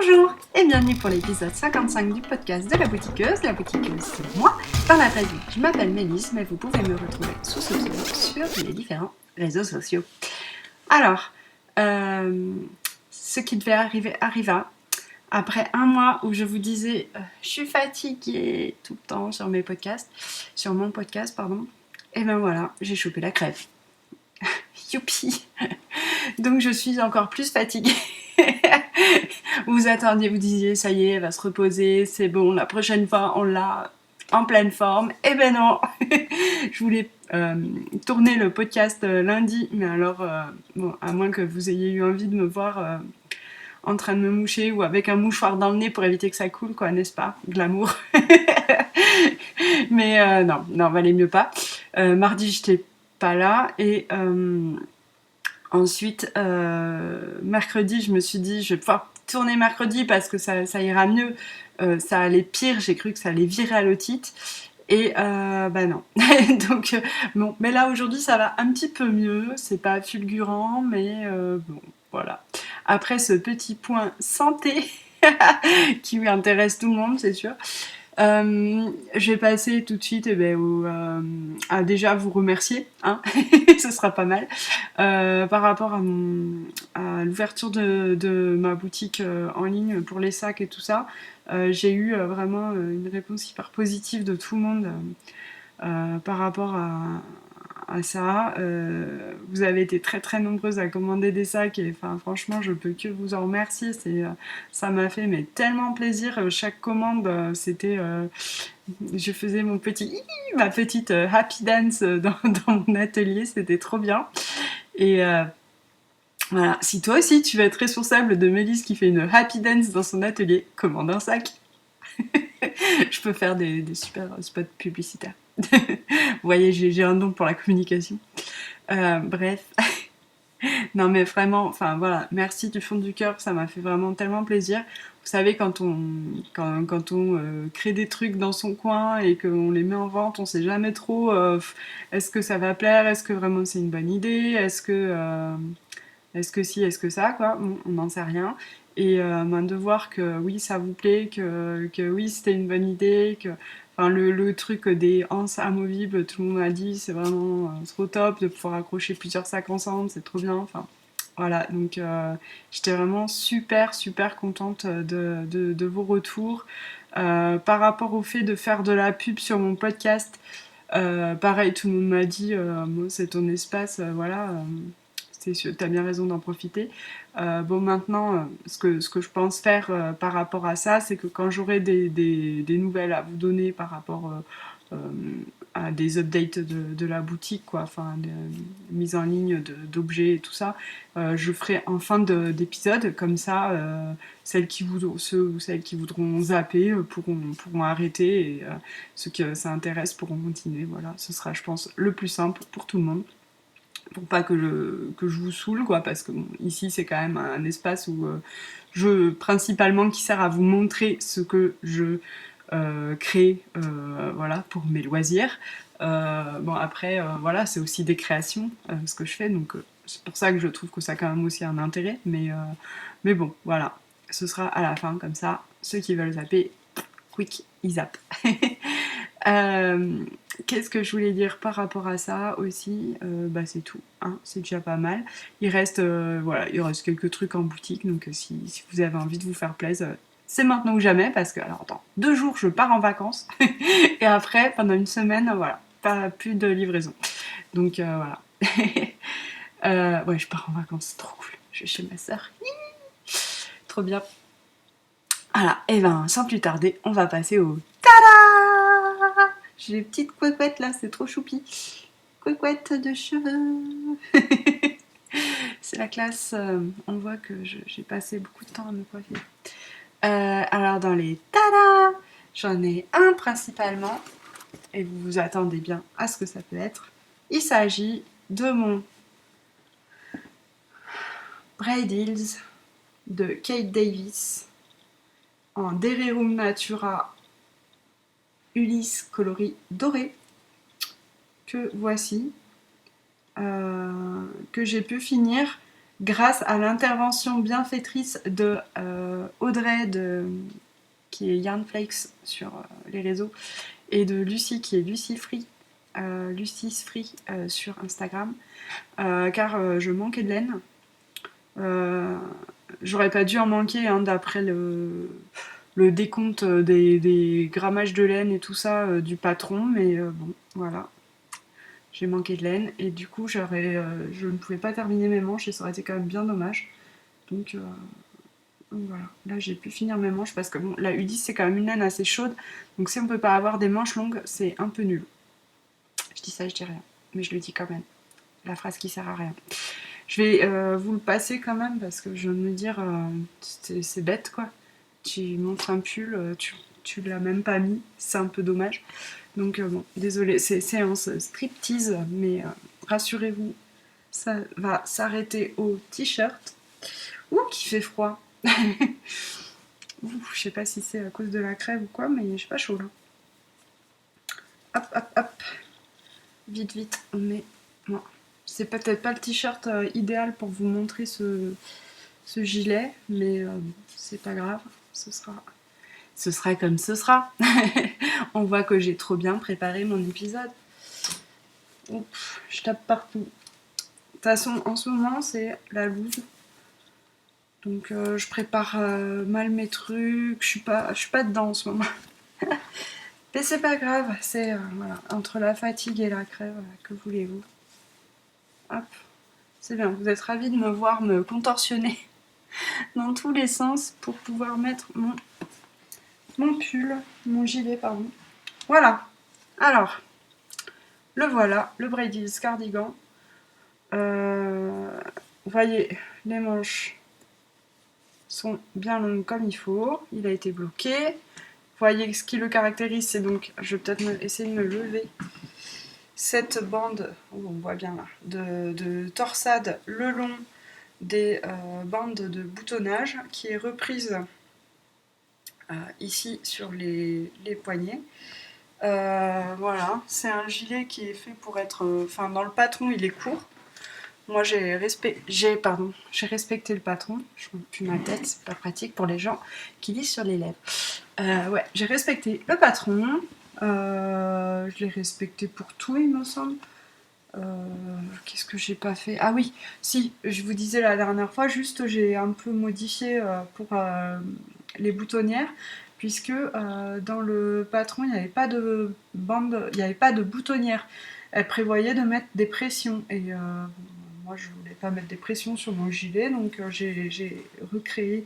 Bonjour et bienvenue pour l'épisode 55 du podcast de La Boutiqueuse. La Boutiqueuse, c'est moi. Dans la vraie vie, je m'appelle Mélisse, mais vous pouvez me retrouver sous ce pseudo sur les différents réseaux sociaux. Alors, ce qui devait arriver arriva. Après un mois où je vous disais je suis fatiguée tout le temps sur mon podcast, pardon. Et ben voilà, j'ai chopé la crève. Youpi. Donc je suis encore plus fatiguée. Vous attendiez, vous disiez ça y est, elle va se reposer, c'est bon, la prochaine fois on l'a en pleine forme. Eh ben non. Je voulais tourner le podcast lundi, mais alors bon, à moins que vous ayez eu envie de me voir en train de me moucher ou avec un mouchoir dans le nez pour éviter que ça coule, quoi, n'est-ce pas? Glamour. Mais non, valait mieux pas. Mardi, j'étais pas là et ensuite, mercredi, je me suis dit, je vais pouvoir tourner mercredi parce que ça ira mieux. Ça allait pire, j'ai cru que ça allait virer à l'otite. Et bah non. Donc, bon. Mais là, aujourd'hui, ça va un petit peu mieux. C'est pas fulgurant, mais bon, voilà. Après ce petit point santé qui intéresse tout le monde, c'est sûr. Je vais passer tout de suite à déjà vous remercier, hein. Ce sera pas mal. Par rapport à l'ouverture de ma boutique en ligne pour les sacs et tout ça, j'ai eu vraiment une réponse hyper positive de tout le monde par rapport à ça. Vous avez été très très nombreuses à commander des sacs et enfin, franchement je peux que vous en remercier. Ça m'a fait mais tellement plaisir. Chaque commande je faisais ma petite happy dance dans mon atelier, c'était trop bien. Et voilà, si toi aussi tu veux être responsable de Mélisse qui fait une happy dance dans son atelier, commande un sac. Je peux faire des super spots publicitaires. Vous voyez, j'ai un don pour la communication. Bref. Non mais vraiment, enfin voilà, merci du fond du cœur, ça m'a fait vraiment tellement plaisir. Vous savez, quand on crée des trucs dans son coin et qu'on les met en vente, on sait jamais trop est-ce que ça va plaire, est-ce que vraiment c'est une bonne idée, est-ce que si, est-ce que ça, quoi, on n'en sait rien. Et de voir que oui, ça vous plaît, que oui, c'était une bonne idée, que enfin, le truc des anses amovibles, tout le monde a dit, c'est vraiment trop top de pouvoir accrocher plusieurs sacs ensemble, c'est trop bien. Enfin, voilà, donc j'étais vraiment super, super contente de vos retours. Par rapport au fait de faire de la pub sur mon podcast, pareil, tout le monde m'a dit, moi, c'est ton espace, voilà. T'as bien raison d'en profiter. Bon, maintenant, ce que je pense faire par rapport à ça, c'est que quand j'aurai des nouvelles à vous donner par rapport euh, à des updates de la boutique, quoi, enfin, des mises en ligne d'objets et tout ça, je ferai en fin d'épisode, comme ça, ceux ou celles qui voudront zapper pourront arrêter et ceux que ça intéresse pourront continuer. Voilà, ce sera, je pense, le plus simple pour tout le monde pour pas que je vous saoule, quoi, parce que bon, ici c'est quand même un espace où principalement qui sert à vous montrer ce que je crée, voilà, pour mes loisirs. Bon après, voilà, c'est aussi des créations, ce que je fais, donc c'est pour ça que je trouve que ça a quand même aussi un intérêt, mais bon, voilà, ce sera à la fin, comme ça, ceux qui veulent zapper, quick, ils zappent. Euh, Qu'est-ce que je voulais dire par rapport à ça aussi, bah c'est tout, hein, c'est déjà pas mal. Voilà, il reste quelques trucs en boutique, donc si vous avez envie de vous faire plaisir, c'est maintenant ou jamais, parce que, alors attends, 2 jours je pars en vacances, et après, pendant une semaine, voilà, plus de livraison. Donc voilà. Ouais, je pars en vacances, c'est trop cool, je vais chez ma soeur. Trop bien. Voilà, et ben sans plus tarder, on va passer au tada. J'ai les petites couettes là, c'est trop choupi. Couettes de cheveux. C'est la classe, on voit que j'ai passé beaucoup de temps à me coiffer. Alors dans les tada, j'en ai un principalement, et vous vous attendez bien à ce que ça peut être. Il s'agit de mon Braid Hills de Kate Davis en Dererum Natura Ulysse coloris doré, que voici, que j'ai pu finir grâce à l'intervention bienfaitrice de Audrey, qui est Yarnflakes sur les réseaux, et de Lucie, qui est Lucie Free, Lucy's Free sur Instagram, car je manquais de laine. J'aurais pas dû en manquer hein, d'après le décompte des grammages de laine et tout ça du patron, mais bon, voilà. J'ai manqué de laine et du coup je ne pouvais pas terminer mes manches et ça aurait été quand même bien dommage. Donc voilà, là j'ai pu finir mes manches parce que bon, la U10 c'est quand même une laine assez chaude, donc si on peut pas avoir des manches longues, c'est un peu nul. Je dis ça, je dis rien, mais je le dis quand même. La phrase qui sert à rien. Je vais vous le passer quand même parce que je viens de me dire, c'est bête quoi. Tu montres un pull, tu l'as même pas mis, c'est un peu dommage. Donc bon, désolé, c'est séance striptease, mais rassurez-vous, ça va s'arrêter au t-shirt. Ouh, qui fait froid. Ouh, je sais pas si c'est à cause de la crève ou quoi, mais j'ai pas chaud là. Hop, hop, hop. Vite, vite, on met... Bon. C'est peut-être pas le t-shirt idéal pour vous montrer ce gilet, mais c'est pas grave, ce sera comme ce sera. On voit que j'ai trop bien préparé mon épisode. Oups, je tape partout. De toute façon, en ce moment, c'est la loose. Donc, je prépare mal mes trucs. Je suis pas dedans en ce moment. Mais c'est pas grave. C'est voilà, entre la fatigue et la crève, que voulez-vous. Hop, c'est bien. Vous êtes ravis de me voir me contorsionner dans tous les sens pour pouvoir mettre mon pull, mon gilet, pardon. Voilà. Alors, le voilà, le Brady's cardigan. Vous voyez, les manches sont bien longues comme il faut. Il a été bloqué. Vous voyez, ce qui le caractérise, c'est donc, je vais peut-être essayer de me lever, cette bande, on voit bien là, de torsade le long des bandes de boutonnage qui est reprise ici sur les poignets. Voilà, c'est un gilet qui est fait pour être... Enfin, dans le patron, il est court. Moi, j'ai respecté le patron. Je ne monte plus ma tête, c'est pas pratique pour les gens qui lisent sur les lèvres. Ouais, j'ai respecté le patron. Je l'ai respecté pour tout, il me semble. Qu'est-ce que j'ai pas fait? Ah oui, si, je vous disais la dernière fois, juste j'ai un peu modifié pour les boutonnières, puisque dans le patron, il n'y avait pas de bande, il n'y avait pas de boutonnière. Elle prévoyait de mettre des pressions, et moi je voulais pas mettre des pressions sur mon gilet, donc j'ai recréé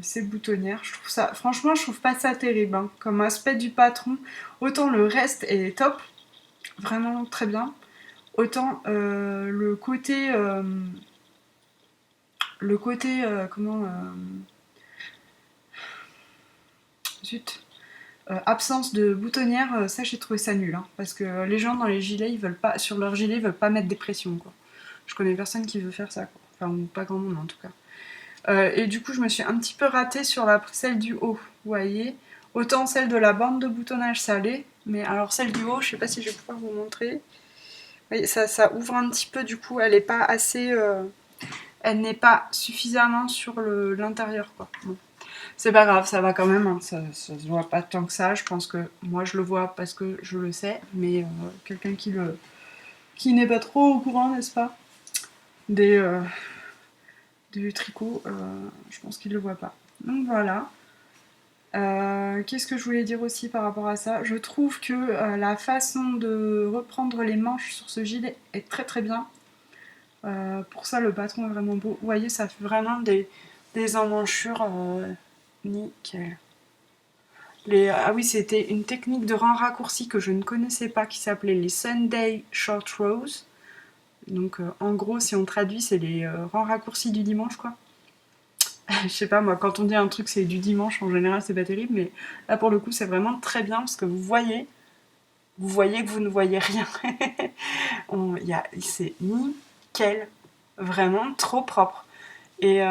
ces boutonnières. Je trouve ça, franchement, je trouve pas ça terrible, hein. Comme aspect du patron, autant le reste est top, vraiment très bien. Autant le côté comment zut absence de boutonnière, ça j'ai trouvé ça nul hein, parce que les gens dans les gilets ils veulent pas sur leur gilet ils veulent pas mettre des pressions quoi. Je connais personne qui veut faire ça quoi. Enfin pas grand monde en tout cas. Et du coup je me suis un petit peu ratée sur celle du haut, vous voyez. Autant celle de la bande de boutonnage ça allait, mais alors celle du haut je sais pas si je vais pouvoir vous montrer. Oui, ça ouvre un petit peu, du coup, elle n'est pas assez... elle n'est pas suffisamment sur l'intérieur, quoi. Bon. C'est pas grave, ça va quand même, hein. Ça se voit pas tant que ça. Je pense que moi, je le vois parce que je le sais, mais quelqu'un qui n'est pas trop au courant, n'est-ce pas, du tricot, je pense qu'il le voit pas. Donc voilà. Qu'est-ce que je voulais dire aussi par rapport à ça? Je trouve que la façon de reprendre les manches sur ce gilet est très très bien. Pour ça, le patron est vraiment beau. Vous voyez, ça fait vraiment des emmanchures nickel. Ah oui, c'était une technique de rang raccourci que je ne connaissais pas qui s'appelait les Sunday Short Rows. Donc en gros, si on traduit, c'est les rangs raccourcis du dimanche, quoi. Je sais pas, moi, quand on dit un truc, c'est du dimanche, en général, c'est pas terrible, mais là, pour le coup, c'est vraiment très bien parce que vous voyez que vous ne voyez rien. C'est nickel, vraiment trop propre. Et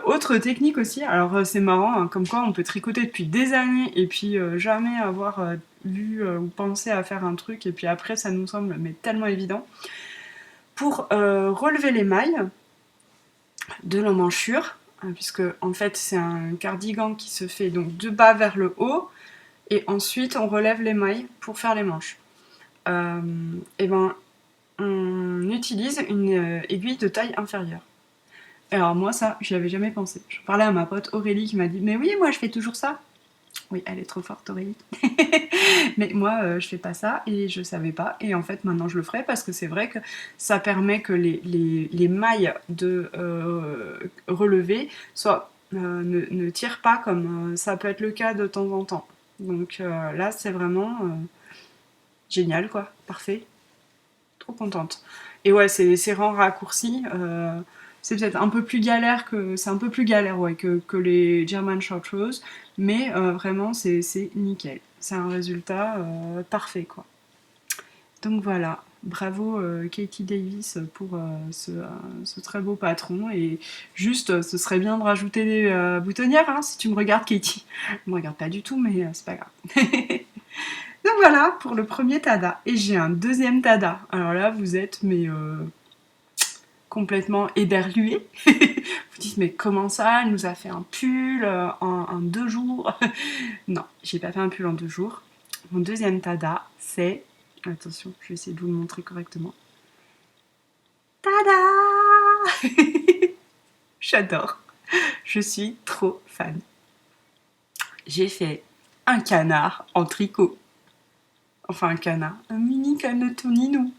autre technique aussi, alors c'est marrant, hein, comme quoi on peut tricoter depuis des années et puis jamais avoir vu ou pensé à faire un truc et puis après ça nous semble mais tellement évident. Pour relever les mailles de l'emmanchure, puisque en fait c'est un cardigan qui se fait donc de bas vers le haut, et ensuite on relève les mailles pour faire les manches. Et ben on utilise une aiguille de taille inférieure. Et alors moi ça, j'y avais jamais pensé. Je parlais à ma pote Aurélie qui m'a dit mais oui moi je fais toujours ça. Oui, elle est trop forte Aurélie. Mais moi je fais pas ça et je savais pas. Et en fait maintenant je le ferai parce que c'est vrai que ça permet que les mailles de relevé ne tirent pas comme ça peut être le cas de temps en temps. Donc là c'est vraiment génial quoi, parfait. Trop contente. Et ouais, ces rangs raccourcis, c'est peut-être un peu plus galère c'est un peu plus galère ouais, que les German Short Rows, mais vraiment c'est nickel. C'est un résultat parfait quoi. Donc voilà, bravo Katie Davis pour ce très beau patron et juste ce serait bien de rajouter des boutonnières hein, si tu me regardes Katie. Je me regarde pas du tout mais c'est pas grave. Donc voilà pour le premier tada. Et j'ai un deuxième tada. Alors là, vous êtes mais complètement éberlués. Vous dites mais comment ça? Elle nous a fait un pull en 2 jours. Non, j'ai pas fait un pull en 2 jours. Mon deuxième tada, c'est... Attention, je vais essayer de vous le montrer correctement. Tada! J'adore. Je suis trop fan. J'ai fait un canard en tricot. Enfin un canard, un mini canotoninou.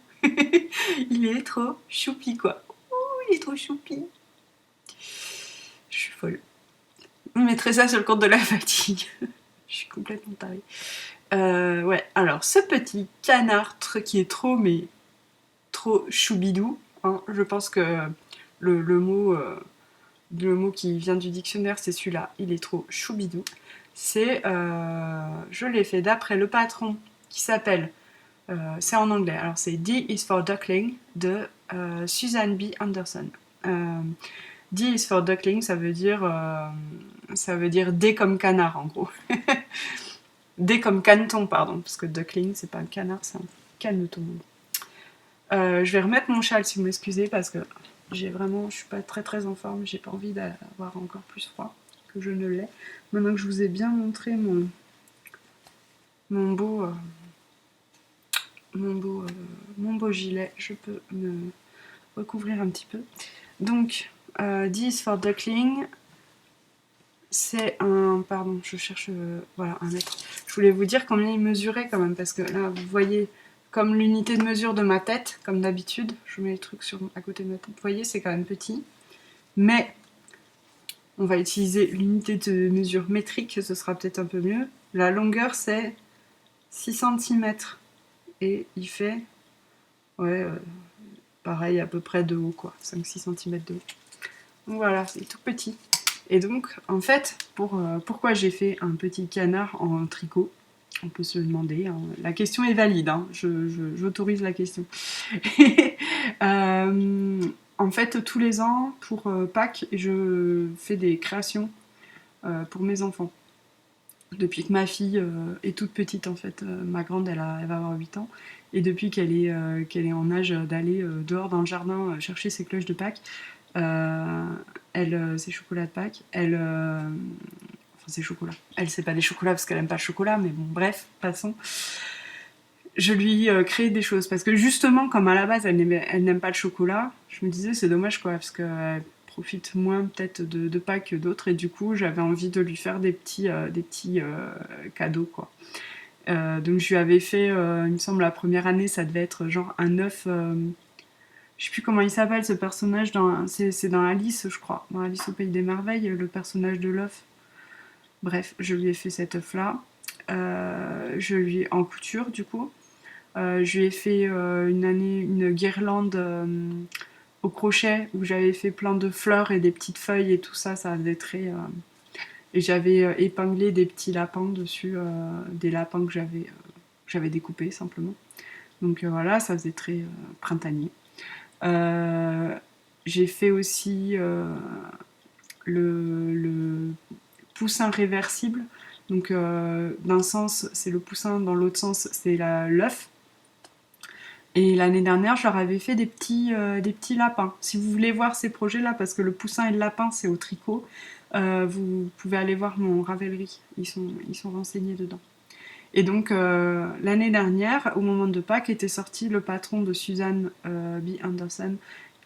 Il est trop choupi quoi. Oh, il est trop choupi. Je suis folle. Vous mettrez ça sur le compte de la fatigue. Je suis complètement tarée. Ouais, alors ce petit canard qui est trop, mais trop choubidou, hein, je pense que le mot qui vient du dictionnaire, c'est celui-là. Il est trop choubidou. Je l'ai fait d'après le patron qui s'appelle c'est en anglais. Alors c'est D is for Duckling de Susan B. Anderson. D is for Duckling, ça veut dire D comme canard en gros. D comme caneton, pardon, parce que Duckling c'est pas un canard, c'est un caneton. Je vais remettre mon châle si vous m'excusez parce que je suis pas très très en forme, j'ai pas envie d'avoir encore plus froid que je ne l'ai. Maintenant que je vous ai bien montré mon beau mon beau gilet, je peux me recouvrir un petit peu. Donc, D is for Duckling, c'est un... Pardon, je cherche voilà, un mètre. Je voulais vous dire combien il mesurait quand même, parce que là, vous voyez, comme l'unité de mesure de ma tête, comme d'habitude, je mets les trucs à côté de ma tête, vous voyez, c'est quand même petit. Mais on va utiliser l'unité de mesure métrique, ce sera peut-être un peu mieux. La longueur, c'est 6 cm. Et il fait... Ouais, pareil, à peu près de haut, quoi. 5-6 cm de haut. Donc voilà, c'est tout petit. Et donc, en fait, pourquoi j'ai fait un petit canard en tricot? On peut se le demander. Hein. La question est valide, hein. J'autorise la question. En fait, tous les ans, pour Pâques, je fais des créations pour mes enfants. Depuis que ma fille est toute petite, en fait, ma grande, elle va avoir 8 ans, et depuis qu'elle est en âge d'aller dehors dans le jardin chercher ses cloches de Pâques, ses chocolats de Pâques, enfin ses chocolats. Elle, c'est pas des chocolats parce qu'elle aime pas le chocolat, mais bon, bref, passons. Je lui crée des choses parce que justement, comme à la base, elle n'aime pas le chocolat, je me disais c'est dommage quoi, parce qu'elle profite moins peut-être de Pâques que d'autres, et du coup, j'avais envie de lui faire des petits cadeaux quoi. Donc je lui avais fait, il me semble, la première année, ça devait être genre un œuf. Je sais plus comment il s'appelle ce personnage, c'est dans Alice, je crois. Dans Alice au Pays des Merveilles, le personnage de l'œuf. Bref, je lui ai fait cet œuf-là. En couture, du coup. Je lui ai fait une année une guirlande au crochet où j'avais fait plein de fleurs et des petites feuilles et tout ça, ça avait très... Et j'avais épinglé des petits lapins dessus, des lapins que j'avais découpés simplement. Donc voilà, ça faisait très printanier. J'ai fait aussi le poussin réversible. Donc d'un sens c'est le poussin, dans l'autre sens c'est l'œuf. Et l'année dernière, je leur avais fait des petits lapins. Si vous voulez voir ces projets-là, parce que le poussin et le lapin, c'est au tricot, vous pouvez aller voir mon Ravelry. Ils sont renseignés dedans. Et donc, l'année dernière, au moment de Pâques, était sorti le patron de Suzanne B. Anderson,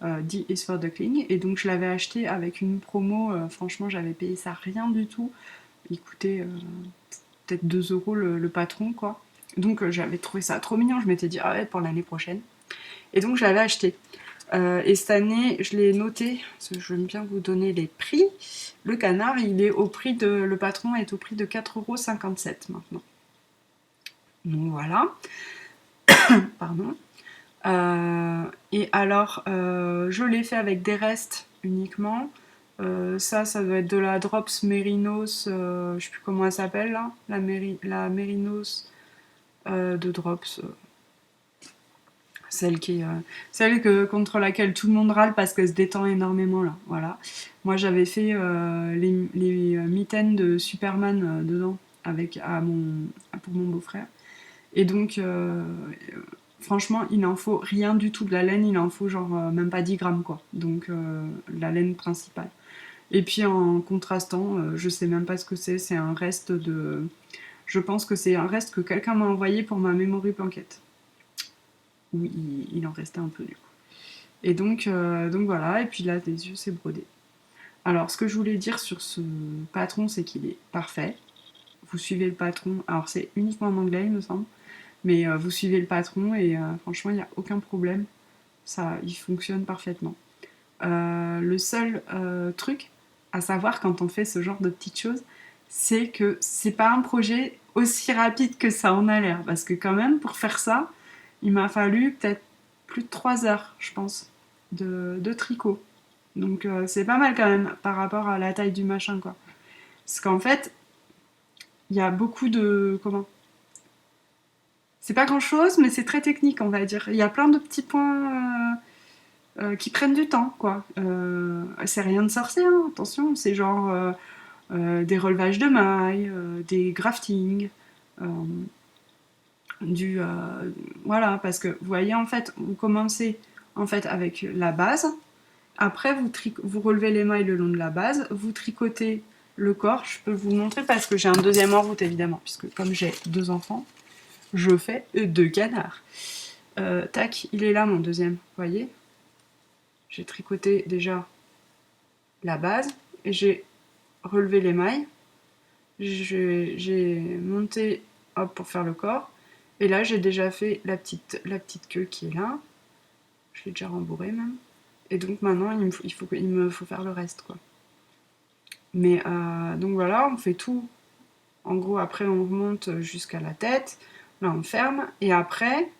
D is for Duckling. Et donc, je l'avais acheté avec une promo. Franchement, j'avais payé ça rien du tout. Il coûtait peut-être 2 euros le patron, quoi. Donc, j'avais trouvé ça trop mignon. Je m'étais dit, ah ouais, pour l'année prochaine. Et donc, je l'avais acheté. Et cette année, je l'ai noté, parce que je veux bien vous donner les prix. Le canard, le patron est au prix de 4,57 € maintenant. Donc voilà, pardon. Et alors, je l'ai fait avec des restes uniquement. Ça doit être de la Drops Mérinos, je sais plus comment elle s'appelle là, la Mérinos de Drops. Celle contre laquelle tout le monde râle parce qu'elle se détend énormément là. Voilà. Moi j'avais fait les mitaines de Superman dedans pour mon beau-frère. Et donc franchement il n'en faut rien du tout de la laine, il en faut genre même pas 10 grammes quoi. Donc la laine principale. Et puis en contrastant, je sais même pas ce que c'est un reste de... Je pense que c'est un reste que quelqu'un m'a envoyé pour ma memory blanquette. Où il en restait un peu du coup. Et donc voilà, et puis là, des yeux, c'est brodé. Alors, ce que je voulais dire sur ce patron, c'est qu'il est parfait. Vous suivez le patron, alors c'est uniquement en anglais, il me semble, mais vous suivez le patron et franchement, il n'y a aucun problème. Ça, il fonctionne parfaitement. Le seul truc à savoir quand on fait ce genre de petites choses, c'est que c'est pas un projet aussi rapide que ça en a l'air. Parce que quand même, pour faire ça, il m'a fallu peut-être plus de 3 heures, je pense, de tricot. Donc c'est pas mal quand même par rapport à la taille du machin, quoi. Parce qu'en fait, il y a beaucoup de... Comment? C'est pas grand-chose, mais c'est très technique, on va dire. Il y a plein de petits points qui prennent du temps, quoi. C'est rien de sorcier, hein, attention. C'est genre des relevages de mailles, des graftings, euh, du voilà, parce que vous voyez en fait vous commencez en fait avec la base, après vous relevez les mailles le long de la base, vous tricotez le corps. Je peux vous montrer parce que j'ai un deuxième en route évidemment, puisque comme j'ai 2 enfants je fais 2 canards. Tac, il est là mon deuxième, vous voyez, j'ai tricoté déjà la base et j'ai relevé les mailles, j'ai monté hop pour faire le corps. Et là, j'ai déjà fait la petite queue qui est là. Je l'ai déjà rembourrée même. Et donc maintenant, il me faut faire le reste, quoi. Mais donc voilà, on fait tout. En gros, après, on remonte jusqu'à la tête. Là, on ferme. Et après,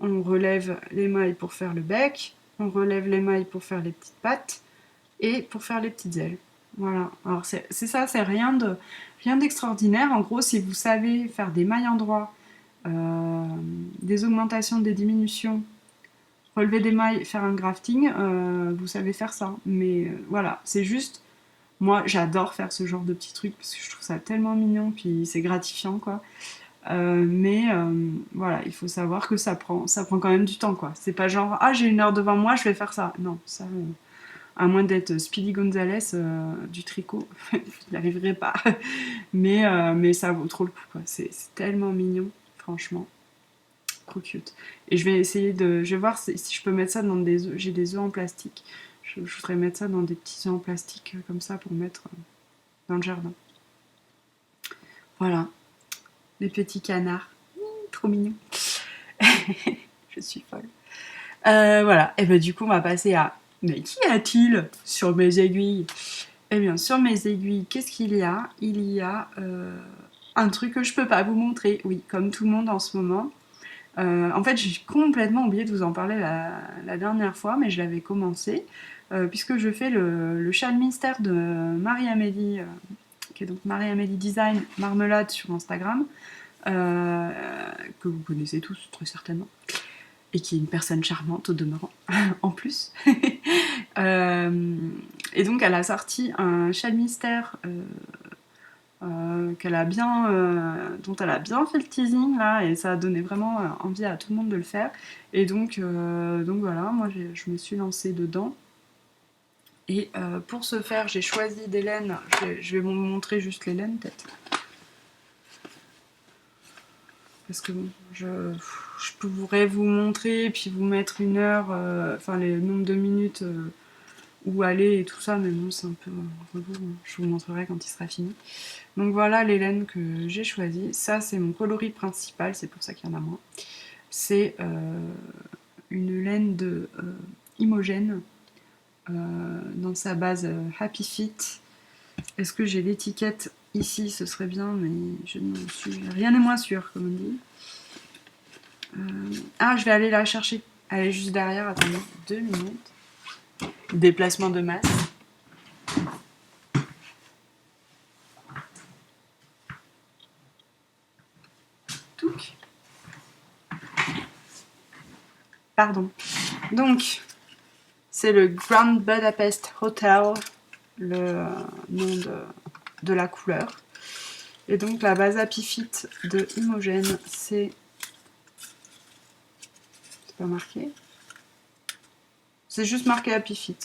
on relève les mailles pour faire le bec. On relève les mailles pour faire les petites pattes. Et pour faire les petites ailes. Voilà. Alors, c'est ça, c'est rien d'extraordinaire. En gros, si vous savez faire des mailles endroits, des augmentations, des diminutions, relever des mailles, faire un grafting, vous savez faire ça. Mais voilà, c'est juste, moi j'adore faire ce genre de petits trucs parce que je trouve ça tellement mignon, puis c'est gratifiant quoi. Mais voilà, il faut savoir que ça prend quand même du temps quoi. C'est pas genre, ah j'ai 1 heure devant moi, je vais faire ça. Non, ça, à moins d'être Speedy Gonzales du tricot, je n'y arriverai pas. Mais ça vaut trop le coup quoi. C'est tellement mignon, franchement. Trop cute. Et je vais voir si je peux mettre ça dans des œufs. J'ai des œufs en plastique. Je voudrais mettre ça dans des petits œufs en plastique comme ça pour mettre dans le jardin. Voilà. Les petits canards. Trop mignons. Je suis folle. Voilà. Et ben du coup, on va passer à... Mais qu'y a-t-il sur mes aiguilles? Eh bien, sur mes aiguilles, qu'est-ce qu'il y a? Il y a un truc que je peux pas vous montrer. Oui, comme tout le monde en ce moment. En fait, j'ai complètement oublié de vous en parler la dernière fois, mais je l'avais commencé, puisque je fais le châle mystère de Marie-Amélie, qui est donc Marie-Amélie Design Marmelade sur Instagram, que vous connaissez tous très certainement, et qui est une personne charmante au demeurant, en plus. Et donc, elle a sorti un châle mystère dont elle a bien fait le teasing là, et ça a donné vraiment envie à tout le monde de le faire. Et donc voilà, moi je me suis lancée dedans. Et pour ce faire, j'ai choisi des laines. Je vais vous montrer juste les laines peut-être. Parce que bon, je pourrais vous montrer et puis vous mettre une heure, enfin le nombre de minutes où aller et tout ça, mais bon, c'est un peu relou. Je vous montrerai quand il sera fini. Donc voilà les laines que j'ai choisies. Ça, c'est mon coloris principal, c'est pour ça qu'il y en a moins. C'est une laine de Imogen dans sa base Happy Fit. Est-ce que j'ai l'étiquette ici? Ce serait bien, mais je ne suis... Rien n'est moins sûr, comme on dit. Ah, je vais aller la chercher. Elle est juste derrière, attendez, 2 minutes. Déplacement de masse. Touc. Pardon. Donc, c'est le Grand Budapest Hotel, le nom de la couleur. Et donc la base Happy Fit de Imogen, c'est pas marqué. C'est juste marqué Happy Fit.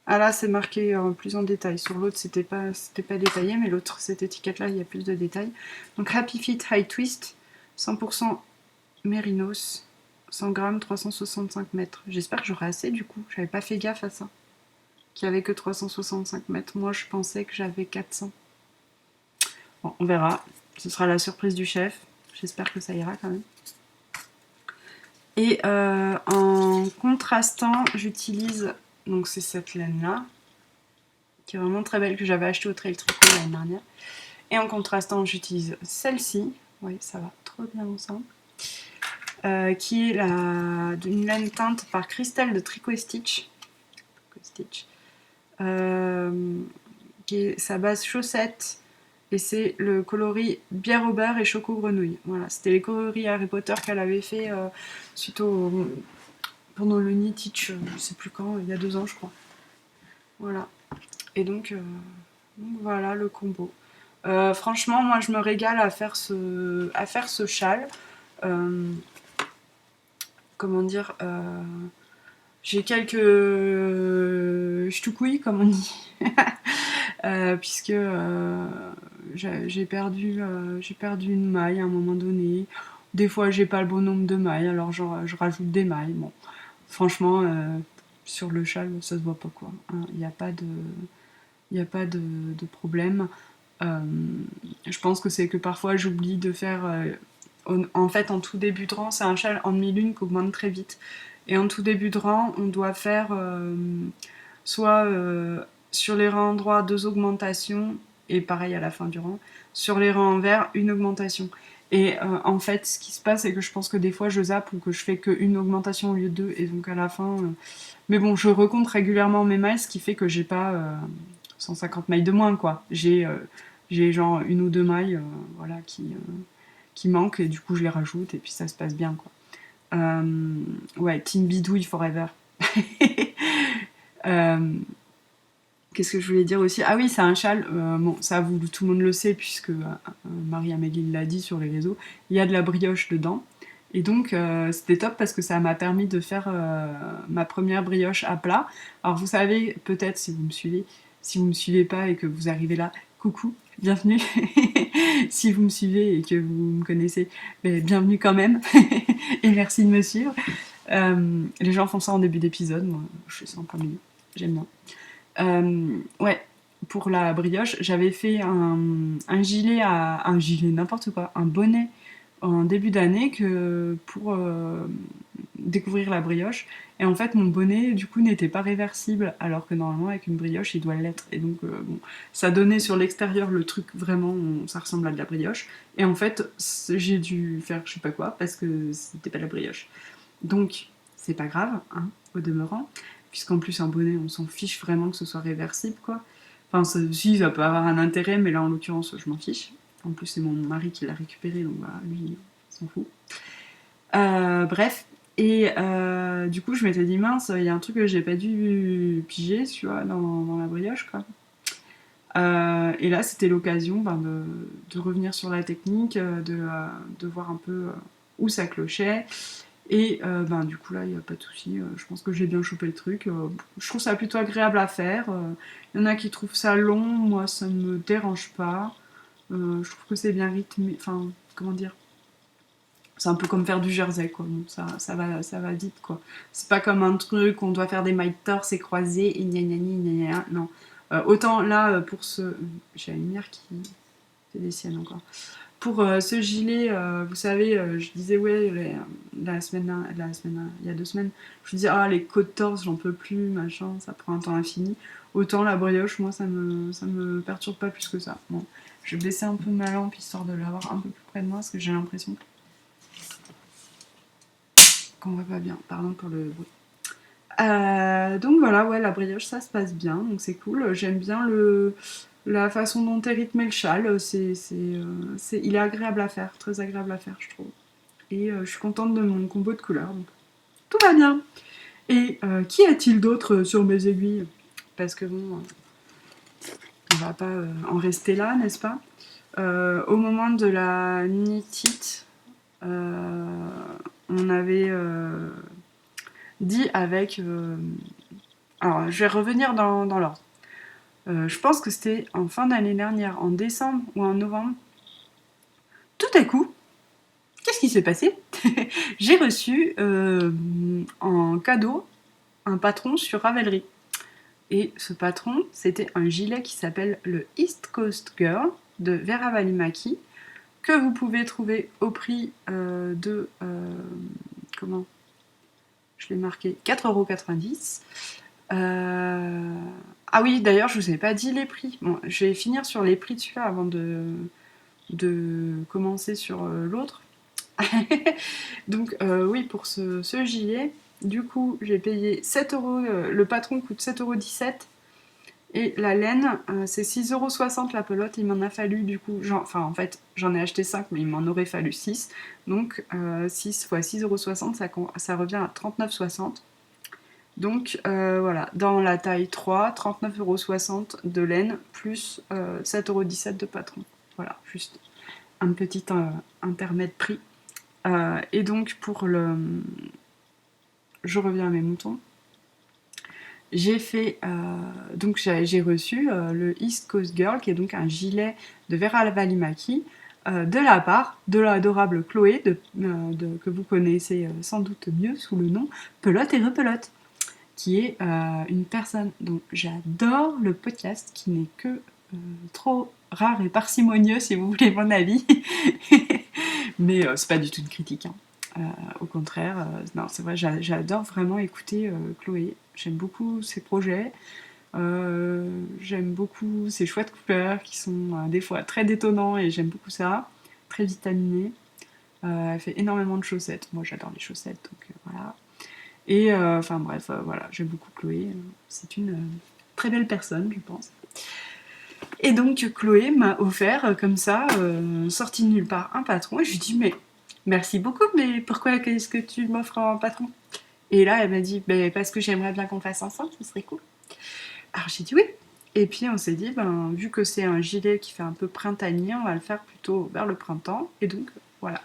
Ah là, c'est marqué plus en détail. Sur l'autre, c'était pas détaillé, mais l'autre, cette étiquette-là, il y a plus de détails. Donc Happy Fit High Twist, 100% Mérinos, 100 grammes, 365 mètres. J'espère que j'aurai assez du coup. J'avais pas fait gaffe à ça. Qu'il n'y avait que 365 mètres. Moi, je pensais que j'avais 400. Bon, on verra. Ce sera la surprise du chef. J'espère que ça ira quand même. Et en contrastant, j'utilise, donc c'est cette laine-là, qui est vraiment très belle, que j'avais achetée au Trail Tricot l'année dernière. Et en contrastant, j'utilise celle-ci. Oui, ça va trop bien ensemble. Qui est une laine teinte par Christelle de Tricot Stitch. Qui est sa base chaussette. Et c'est le coloris bière au beurre et choco grenouille. Voilà, c'était les coloris Harry Potter qu'elle avait fait suite pendant le Knit Teach, je sais plus quand, il y a 2 ans je crois. Voilà. Et donc voilà le combo. Franchement, moi je me régale à faire ce châle. Comment dire, j'ai quelques ch'toucouilles comme on dit. Puisque j'ai perdu une maille à un moment donné. Des fois, j'ai pas le bon nombre de mailles, alors je rajoute des mailles. Bon, franchement, sur le châle, ça se voit pas quoi. Il n'y a pas de problème. Je pense que c'est que parfois j'oublie de faire. En fait, en tout début de rang, c'est un châle en demi-lune qui augmente très vite. Et en tout début de rang, on doit faire soit sur les rangs droits 2 augmentations, et pareil à la fin du rang. Sur les rangs en vert, une augmentation. Et en fait, ce qui se passe, c'est que je pense que des fois je zappe ou que je fais qu'une augmentation au lieu de 2, et donc à la fin. Mais bon, je recompte régulièrement mes mailles, ce qui fait que j'ai pas 150 mailles de moins, quoi. J'ai genre 1 ou 2 mailles voilà, qui manquent, et du coup je les rajoute, et puis ça se passe bien, quoi. Ouais, Team Bidouille Forever. Qu'est-ce que je voulais dire aussi? Ah oui, c'est un châle, bon, ça tout le monde le sait, puisque Marie-Amélie l'a dit sur les réseaux, il y a de la brioche dedans. Et donc c'était top parce que ça m'a permis de faire ma première brioche à plat. Alors vous savez, peut-être si vous me suivez pas et que vous arrivez là, coucou, bienvenue. Si vous me suivez et que vous me connaissez, bienvenue quand même. Et merci de me suivre. Les gens font ça en début d'épisode, moi je suis ça en plein milieu, j'aime bien. Ouais, pour la brioche, j'avais fait un gilet n'importe quoi, un bonnet en début d'année pour découvrir la brioche. Et en fait, mon bonnet, du coup, n'était pas réversible, alors que normalement, avec une brioche, il doit l'être. Et donc, bon, ça donnait sur l'extérieur le truc vraiment, ça ressemble à de la brioche. Et en fait, j'ai dû faire je sais pas quoi, parce que c'était pas de la brioche. Donc, c'est pas grave, hein, au demeurant, puisqu'en plus, un bonnet, on s'en fiche vraiment que ce soit réversible, quoi. Enfin, si, ça peut avoir un intérêt, mais là, en l'occurrence, je m'en fiche. En plus, c'est mon mari qui l'a récupéré, donc voilà, lui, il s'en fout. Bref, et du coup, je m'étais dit, mince, il y a un truc que j'ai pas dû piger, tu vois, dans la brioche, quoi. Et là, c'était l'occasion de revenir sur la technique, de voir un peu où ça clochait. Et du coup, là, il n'y a pas de souci. Je pense que j'ai bien chopé le truc. Je trouve ça plutôt agréable à faire. Il y en a qui trouvent ça long. Moi, ça ne me dérange pas. Je trouve que c'est bien rythmé. Enfin, comment dire? C'est un peu comme faire du jersey, quoi. Bon, ça va vite, quoi. C'est pas comme un truc où on doit faire des mailles torse et croisées et gna gna gna gna. Non. Autant là, pour ce. J'ai une lumière qui fait des siennes encore. Pour ce gilet, vous savez, je disais, ouais, il y a 2 semaines, je me disais, ah, les côtes torse, j'en peux plus, machin, ça prend un temps infini. Autant la brioche, moi, ça me perturbe pas plus que ça. Bon, je vais baisser un peu ma lampe histoire de l'avoir un peu plus près de moi, parce que j'ai l'impression qu'on voit pas bien. Pardon pour le bruit. Donc voilà, ouais, la brioche, ça se passe bien, donc c'est cool. J'aime bien la façon dont est rythmé le châle. Il est agréable à faire, très agréable à faire, je trouve. Et je suis contente de mon combo de couleurs, donc tout va bien. Et qui a-t-il d'autre sur mes aiguilles? Parce que bon, on va pas en rester là, n'est-ce pas? Au moment de la knit-it, on avait dit avec... alors, je vais revenir dans l'ordre. Je pense que c'était en fin d'année dernière, en décembre ou en novembre. Tout à coup, qu'est-ce qui s'est passé? J'ai reçu en cadeau un patron sur Ravelry. Et ce patron, c'était un gilet qui s'appelle le East Coast Girl de Vera Valimaki, que vous pouvez trouver au prix de... comment? Je l'ai marqué 4,90 €. Ah oui, d'ailleurs, je vous ai pas dit les prix. Bon, je vais finir sur les prix de celui-là avant de commencer sur l'autre. Donc oui, pour ce gilet, du coup, j'ai payé 7 euros. Le patron coûte 7,17 € et la laine, c'est 6,60 € la pelote. Il m'en a fallu du coup, en fait, j'en ai acheté 5, mais il m'en aurait fallu 6. Donc 6 fois 6,60 €, ça revient à 39,60 €. Donc voilà, dans la taille 3, 39,60 € de laine plus 7,17 € de patron. Voilà, juste un petit intermède prix. Et donc pour le... Je reviens à mes moutons. J'ai fait... donc j'ai reçu le East Coast Girl, qui est donc un gilet de Vera Valimaki, de la part de l'adorable Chloé, que vous connaissez sans doute mieux sous le nom Pelote et Repelote, qui est une personne dont j'adore le podcast, qui n'est que trop rare et parcimonieux, si vous voulez mon avis. Mais c'est pas du tout une critique, hein. Au contraire, non, c'est vrai, j'adore vraiment écouter Chloé. J'aime beaucoup ses projets. J'aime beaucoup ses choix de couleurs qui sont des fois très détonnants et j'aime beaucoup ça. Très vitaminé. Elle fait énormément de chaussettes. Moi, j'adore les chaussettes, donc voilà. Et enfin bref, voilà, j'aime beaucoup Chloé. C'est une très belle personne, je pense. Et donc Chloé m'a offert comme ça, sorti de nulle part, un patron. Et je lui dis mais merci beaucoup, mais pourquoi est-ce que tu m'offres un patron? Et là elle m'a dit parce que j'aimerais bien qu'on fasse ensemble, ce serait cool. Alors j'ai dit oui. Et puis on s'est dit vu que c'est un gilet qui fait un peu printanier, on va le faire plutôt vers le printemps. Et donc voilà,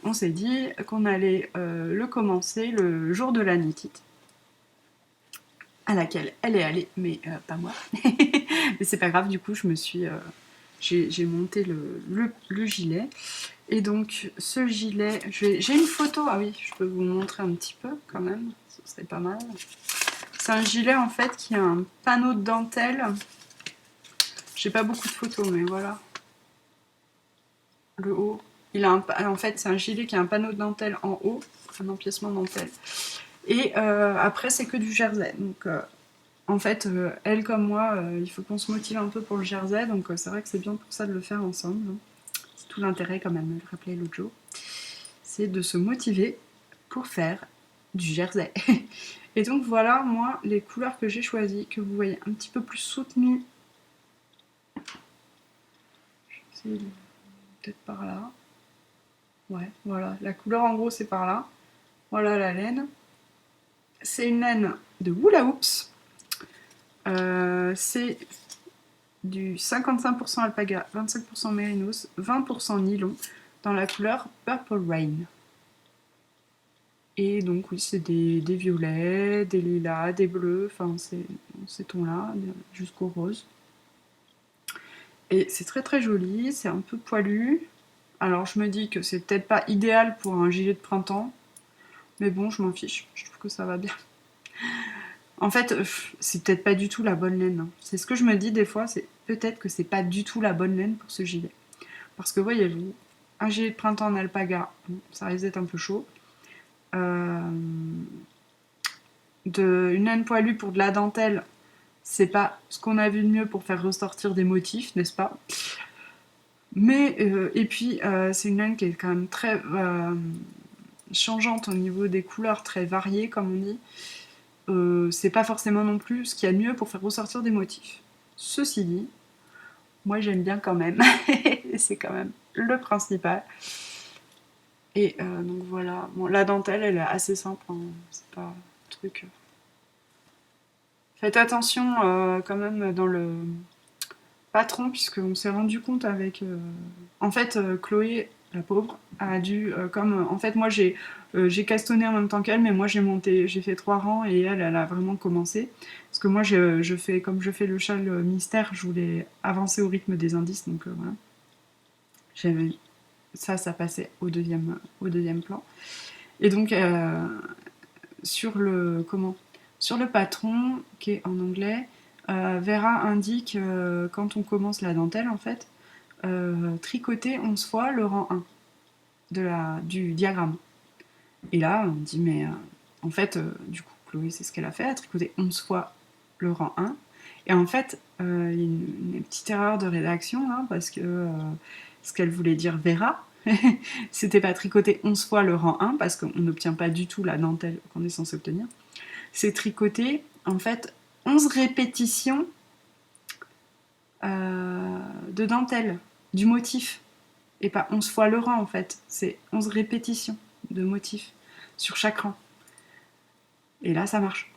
on s'est dit qu'on allait le commencer le jour de la knit-it, à laquelle elle est allée, mais pas moi. Mais c'est pas grave, du coup, j'ai monté le gilet. Et donc, ce gilet, j'ai une photo, ah oui, je peux vous montrer un petit peu quand même, ce serait pas mal. C'est un gilet en fait qui a un panneau de dentelle. J'ai pas beaucoup de photos, mais voilà. Le haut. En fait, c'est un gilet qui a un panneau de dentelle en haut, un empiècement de dentelle. Et après, c'est que du jersey. Donc, en fait, elle comme moi, il faut qu'on se motive un peu pour le jersey, donc c'est vrai que c'est bien pour ça de le faire ensemble. C'est tout l'intérêt, comme elle me le rappelait l'autre jour, c'est de se motiver pour faire du jersey. Et donc voilà, moi, les couleurs que j'ai choisies, que vous voyez un petit peu plus soutenues. Je vais peut-être par là. Ouais, voilà, la couleur en gros c'est par là. Voilà la laine. C'est une laine de Hula Hoops. C'est du 55% alpaga, 25% mérinos, 20% nylon, dans la couleur Purple Rain. Et donc oui, c'est des violets, des lilas, des bleus, enfin ces tons-là, jusqu'au rose. Et c'est très très joli, c'est un peu poilu. Alors je me dis que c'est peut-être pas idéal pour un gilet de printemps, mais bon, je m'en fiche, je trouve que ça va bien. En fait, c'est peut-être pas du tout la bonne laine, hein. C'est ce que je me dis des fois, c'est peut-être que c'est pas du tout la bonne laine pour ce gilet. Parce que voyez-vous, un gilet de printemps en alpaga, bon, ça risque d'être un peu chaud. Euh, une laine poilue pour de la dentelle, c'est pas ce qu'on a vu de mieux pour faire ressortir des motifs, n'est-ce pas? Mais, et puis, c'est une laine qui est quand même très changeante au niveau des couleurs, très variées, comme on dit. C'est pas forcément non plus ce qu'il y a de mieux pour faire ressortir des motifs. Ceci dit, moi j'aime bien quand même, et c'est quand même le principal. Et donc voilà, bon, la dentelle elle est assez simple, hein. C'est pas un truc. Faites attention quand même dans le patron, puisqu'on s'est rendu compte avec. En fait, Chloé, la pauvre, a dû. En fait, moi j'ai castonné en même temps qu'elle, mais moi j'ai fait 3 rangs et elle a vraiment commencé. Parce que moi comme je fais le châle mystère, je voulais avancer au rythme des indices, donc voilà. J'avais ça passait au deuxième plan. Et donc, sur le patron, qui est en anglais, Vera indique quand on commence la dentelle, en fait, tricoter 11 fois le rang 1 du diagramme. Et là, on dit, mais en fait, du coup, Chloé, c'est ce qu'elle a fait, elle a tricoté 11 fois le rang 1. Et en fait, il y a une petite erreur de rédaction, hein, parce que ce qu'elle voulait dire Vera, c'était pas tricoter 11 fois le rang 1, parce qu'on n'obtient pas du tout la dentelle qu'on est censé obtenir. C'est tricoter, en fait, 11 répétitions de dentelle, du motif. Et pas 11 fois le rang, en fait. C'est 11 répétitions de motif sur chaque rang. Et là, ça marche.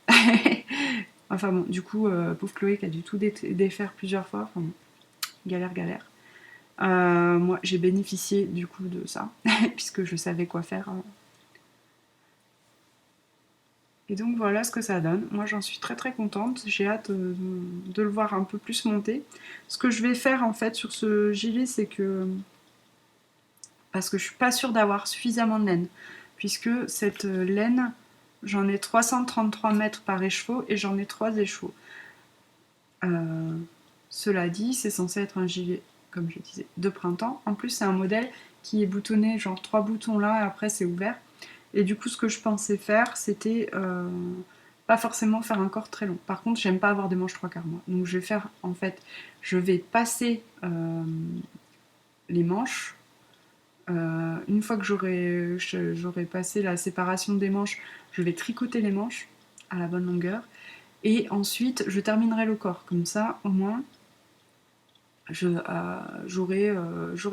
Enfin bon, du coup, pauvre Chloé qui a dû tout défaire plusieurs fois. Enfin bon, galère, galère. Moi, j'ai bénéficié du coup de ça, puisque je savais quoi faire. Et donc voilà ce que ça donne. Moi, j'en suis très très contente. J'ai hâte de le voir un peu plus monter. Ce que je vais faire en fait sur ce gilet, c'est que parce que je suis pas sûre d'avoir suffisamment de laine, puisque cette laine, j'en ai 333 mètres par écheveau et j'en ai 3 écheveaux. Cela dit, c'est censé être un gilet, comme je disais, de printemps. En plus, c'est un modèle qui est boutonné, genre 3 boutons là, et après c'est ouvert. Et du coup, ce que je pensais faire, c'était pas forcément faire un corps très long. Par contre, j'aime pas avoir des manches 3/4 moi. Donc je vais faire, en fait, je vais passer les manches. Une fois que j'aurai passé la séparation des manches, je vais tricoter les manches à la bonne longueur. Et ensuite, je terminerai le corps. Comme ça, au moins, j'aurai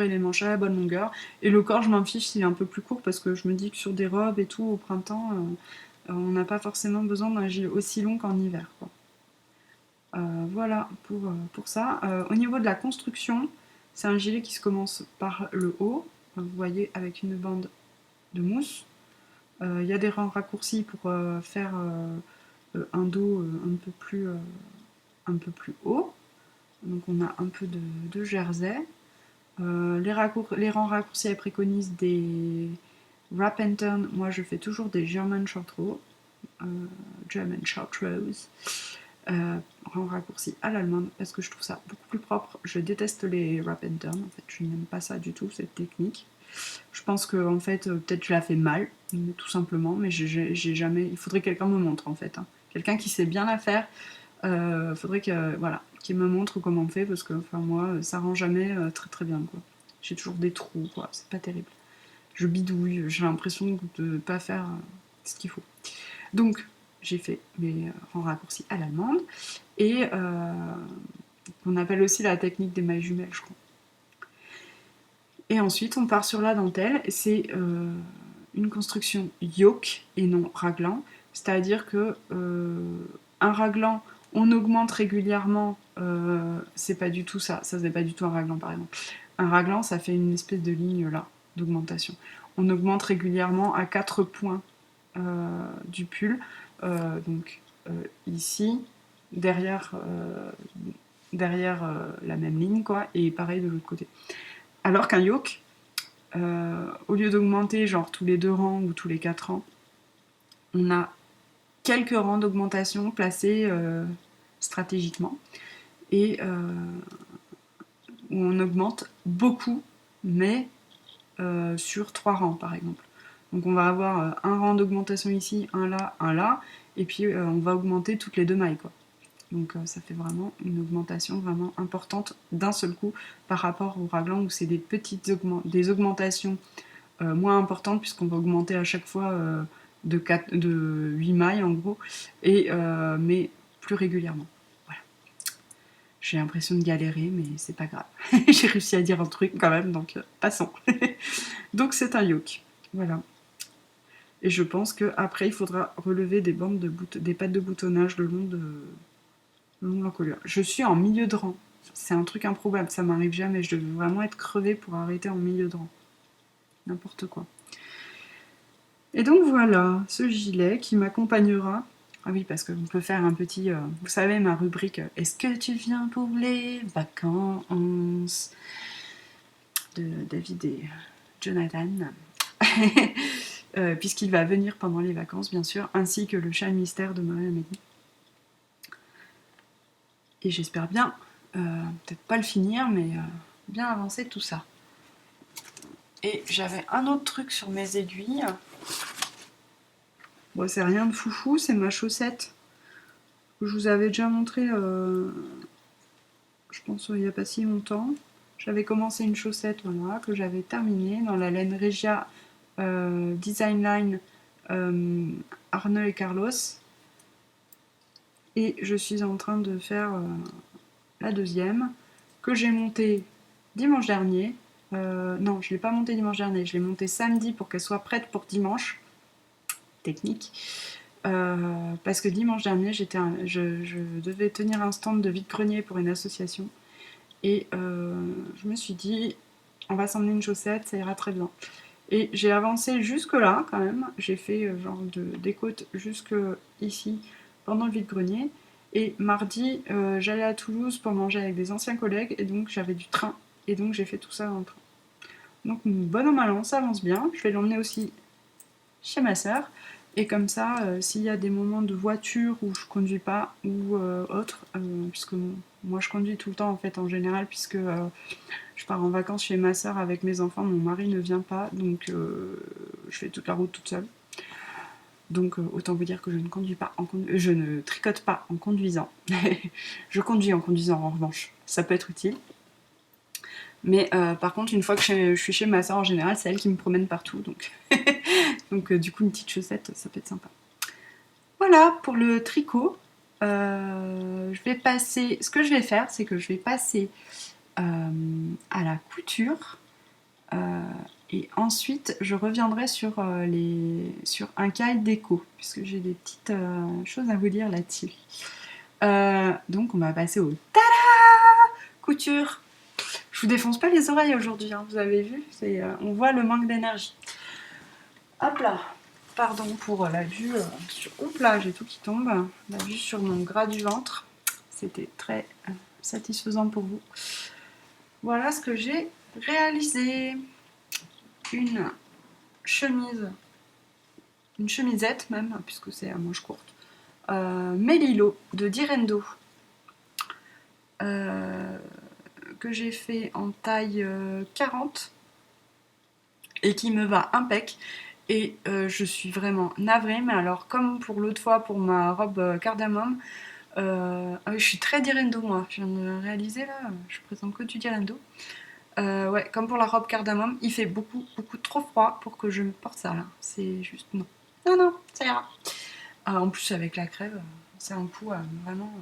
les manches à la bonne longueur. Et le corps, je m'en fiche s'il est un peu plus court parce que je me dis que sur des robes et tout au printemps, on n'a pas forcément besoin d'un gilet aussi long qu'en hiver, quoi. Voilà pour ça. Au niveau de la construction, c'est un gilet qui se commence par le haut. Vous voyez, avec une bande de mousse. Il y a des rangs raccourcis pour faire un dos un peu plus haut. Donc on a un peu de jersey. Les rangs raccourcis, elles préconisent des wrap and turn. Moi, je fais toujours des German short rows. German short rows. Rangs raccourcis à l'allemande parce que je trouve ça beaucoup plus propre. Je déteste les wrap and turn. En fait, je n'aime pas ça du tout, cette technique. Je pense que en fait, peut-être je la fais mal, tout simplement, mais j'ai jamais. Il faudrait que quelqu'un me montre en fait, hein. Quelqu'un qui sait bien la faire. Faudrait que voilà, qu'il me montre comment on fait parce que enfin moi, ça rend jamais très très bien quoi. J'ai toujours des trous quoi, c'est pas terrible. Je bidouille, j'ai l'impression de pas faire ce qu'il faut. Donc j'ai fait mes rangs raccourcis à l'allemande et on appelle aussi la technique des mailles jumelles, je crois. Et ensuite, on part sur la dentelle. C'est une construction yoke et non raglan. C'est-à-dire que un raglan, on augmente régulièrement c'est pas du tout ça. Ça, c'est pas du tout un raglan, par exemple. Un raglan, ça fait une espèce de ligne là, d'augmentation. On augmente régulièrement à 4 points du pull. Donc ici, derrière, la même ligne, quoi, et pareil de l'autre côté. Alors qu'un yoke, au lieu d'augmenter genre tous les 2 rangs ou tous les 4 rangs, on a quelques rangs d'augmentation placés stratégiquement et où on augmente beaucoup, mais sur 3 rangs par exemple. Donc on va avoir un rang d'augmentation ici, un là, et puis on va augmenter toutes les 2 mailles, quoi. Donc ça fait vraiment une augmentation vraiment importante d'un seul coup par rapport au raglan où c'est des petites des augmentations moins importantes puisqu'on va augmenter à chaque fois de 8 mailles en gros, et, mais plus régulièrement. Voilà. J'ai l'impression de galérer, mais c'est pas grave. J'ai réussi à dire un truc quand même, donc passons. Donc c'est un yoke. Voilà. Et je pense qu'après, il faudra relever des bandes des pattes de boutonnage le long de l'encolure. Je suis en milieu de rang. C'est un truc improbable, ça m'arrive jamais. Je devais vraiment être crevée pour arrêter en milieu de rang. N'importe quoi. Et donc voilà, ce gilet qui m'accompagnera. Ah oui, parce qu'on peut faire un petit... vous savez, ma rubrique « Est-ce que tu viens pour les vacances ?» de David et Jonathan. Puisqu'il va venir pendant les vacances, bien sûr, ainsi que le chat mystère de Marie Amélie. Et j'espère bien, peut-être pas le finir, mais bien avancer tout ça. Et j'avais un autre truc sur mes aiguilles. Bon, c'est rien de foufou, c'est ma chaussette que je vous avais déjà montré, je pense il n'y a pas si longtemps. J'avais commencé une chaussette, voilà, que j'avais terminée dans la laine Regia Design Line Arnaud et Carlos. Et je suis en train de faire la deuxième, que j'ai montée dimanche dernier. Non, je ne l'ai pas montée dimanche dernier, je l'ai montée samedi pour qu'elle soit prête pour dimanche. Technique. Parce que dimanche dernier, je devais tenir un stand de vide-grenier pour une association. Et je me suis dit, on va s'emmener une chaussette, ça ira très bien. Et j'ai avancé jusque là quand même. J'ai fait genre des côtes jusque ici pendant le vide-grenier. Et mardi, j'allais à Toulouse pour manger avec des anciens collègues. Et donc j'avais du train. Et donc j'ai fait tout ça dans le train. Donc bon an mal an, ça avance bien. Je vais l'emmener aussi chez ma sœur. Et comme ça, s'il y a des moments de voiture où je conduis pas ou autre, puisque moi je conduis tout le temps en fait en général, puisque je pars en vacances chez ma sœur avec mes enfants, mon mari ne vient pas, donc je fais toute la route toute seule. Donc autant vous dire que je ne conduis pas, je ne tricote pas en conduisant. Je conduis en conduisant en revanche, ça peut être utile. Mais par contre, une fois que je suis chez ma sœur en général, c'est elle qui me promène partout, donc, donc du coup une petite chaussette, ça peut être sympa. Voilà pour le tricot. Je vais passer. Ce que je vais faire, c'est que je vais passer à la couture. Et ensuite, je reviendrai sur un cahier déco, puisque j'ai des petites choses à vous dire là-dessus. Donc, on va passer au tada couture. Je vous défonce pas les oreilles aujourd'hui, hein, vous avez vu, on voit le manque d'énergie. Hop là. Pardon pour la vue sur... Oups là, j'ai tout qui tombe. La vue sur mon gras du ventre. C'était très satisfaisant pour vous. Voilà ce que j'ai réalisé. Une chemisette même, puisque c'est à manche courte. Mélilo de Direndo. Que j'ai fait en taille 40 et qui me va impec. Et je suis vraiment navrée, mais alors comme pour l'autre fois pour ma robe cardamome, je suis très Direndo moi, je viens de réaliser là, je présente que du Direndo. Ouais, comme pour la robe cardamome, il fait beaucoup trop froid pour que je me porte ça là, c'est juste non. Non, ça ira. En plus avec la crève, c'est un coup à vraiment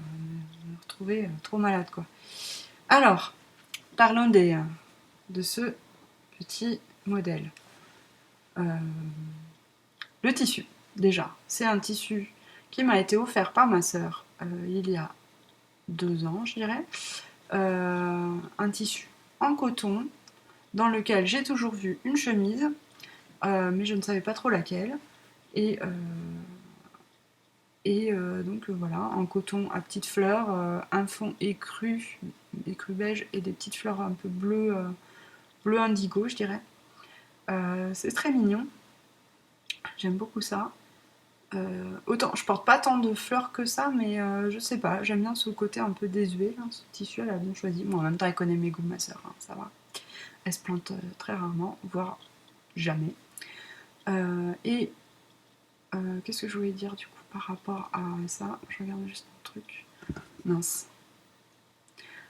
me retrouver trop malade quoi. Alors, parlons de ce petit modèle. Le tissu, déjà, c'est un tissu qui m'a été offert par ma sœur il y a 2 ans, je dirais. Un tissu en coton dans lequel j'ai toujours vu une chemise, mais je ne savais pas trop laquelle. Et, donc voilà, en coton à petites fleurs, un fond écru beige et des petites fleurs un peu bleu indigo, je dirais. C'est très mignon, j'aime beaucoup ça. Autant, je porte pas tant de fleurs que ça, mais je sais pas, j'aime bien ce côté un peu désuet, là, ce tissu, elle a bien choisi. Bon, en même temps, elle connaît mes goûts, ma soeur, hein, ça va. Elle se plante très rarement, voire jamais. Et qu'est-ce que je voulais dire du coup par rapport à ça? Je regarde juste un truc. Mince.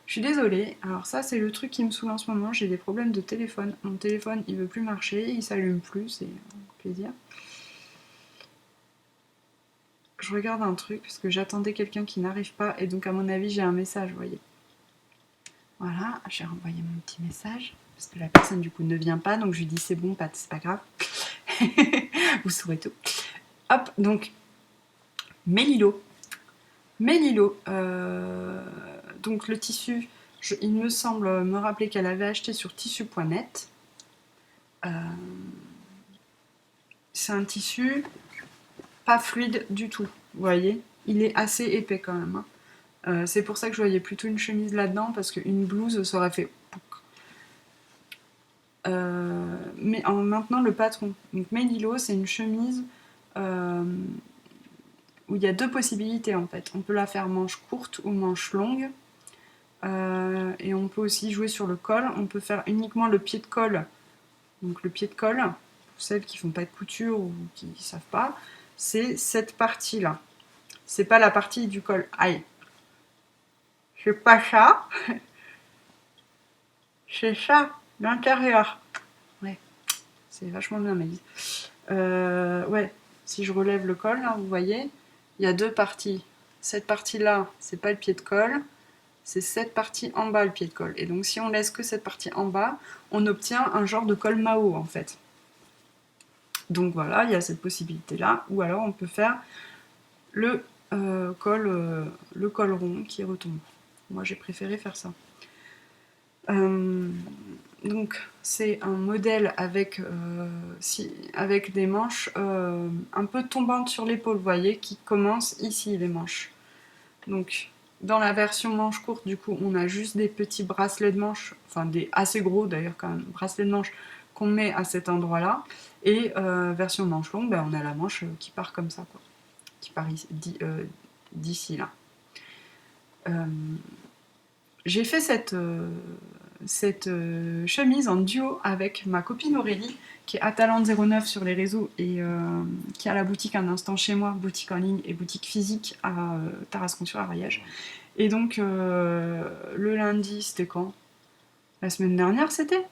Je suis désolée, alors ça c'est le truc qui me saoule en ce moment, j'ai des problèmes de téléphone. Mon téléphone il veut plus marcher, il s'allume plus, c'est un plaisir. Je regarde un truc parce que j'attendais quelqu'un qui n'arrive pas et donc à mon avis j'ai un message, vous voyez. Voilà, j'ai renvoyé mon petit message parce que la personne du coup ne vient pas, donc je lui dis c'est bon, Pat, c'est pas grave. Vous saurez tout. Hop, donc Mélilo. Mélilo, donc le tissu, il me semble me rappeler qu'elle avait acheté sur tissu.net. C'est un tissu pas fluide du tout, vous voyez. Il est assez épais quand même, hein. C'est pour ça que je voyais plutôt une chemise là-dedans, parce qu'une blouse, ça aurait fait... mais maintenant, le patron. Donc Mélilo, c'est une chemise où il y a 2 possibilités en fait. On peut la faire manche courte ou manche longue. Et on peut aussi jouer sur le col. On peut faire uniquement le pied de col. Donc le pied de col, pour celles qui font pas de couture ou qui ne savent pas, c'est cette partie-là. C'est pas la partie du col. Aïe. C'est pas ça. C'est ça, l'intérieur. Ouais, c'est vachement bien, Mélise. Ouais, si je relève le col, là, vous voyez, il y a 2 parties. Cette partie-là, c'est pas le pied de col. C'est cette partie en bas, le pied de col. Et donc, si on laisse que cette partie en bas, on obtient un genre de col Mao, en fait. Donc voilà, il y a cette possibilité-là. Ou alors, on peut faire le, le col rond qui retombe. Moi, j'ai préféré faire ça. Donc, c'est un modèle avec, avec des manches un peu tombantes sur l'épaule, vous voyez, qui commencent ici, les manches. Donc, dans la version manche courte, du coup, on a juste des petits bracelets de manche, enfin des assez gros d'ailleurs quand même, bracelets de manche qu'on met à cet endroit-là. Et version manche longue, ben, on a la manche qui part comme ça, quoi. Qui part d'ici, là. J'ai fait cette chemise en duo avec ma copine Aurélie, qui est Atalante09 sur les réseaux et qui a la boutique Un Instant Chez Moi, boutique en ligne et boutique physique à Tarascon-sur-Ariège. Et donc, le lundi, c'était quand? La semaine dernière, c'était?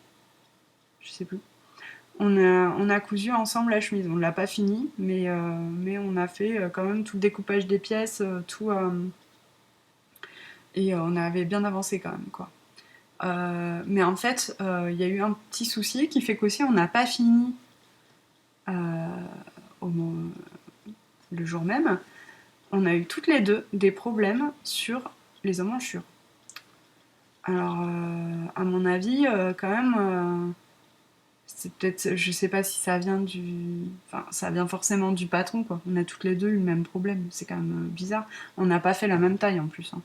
Je sais plus. On a cousu ensemble la chemise. On ne l'a pas finie, mais on a fait quand même tout le découpage des pièces, tout. Et on avait bien avancé quand même, quoi. Mais en fait, il y a eu un petit souci qui fait qu'aussi on n'a pas fini au, le jour même. On a eu toutes les deux des problèmes sur les emmanchures. Alors, à mon avis, quand même, c'est peut-être, je sais pas si ça vient enfin, ça vient forcément du patron, quoi. On a toutes les deux eu le même problème. C'est quand même bizarre. On n'a pas fait la même taille en plus, hein.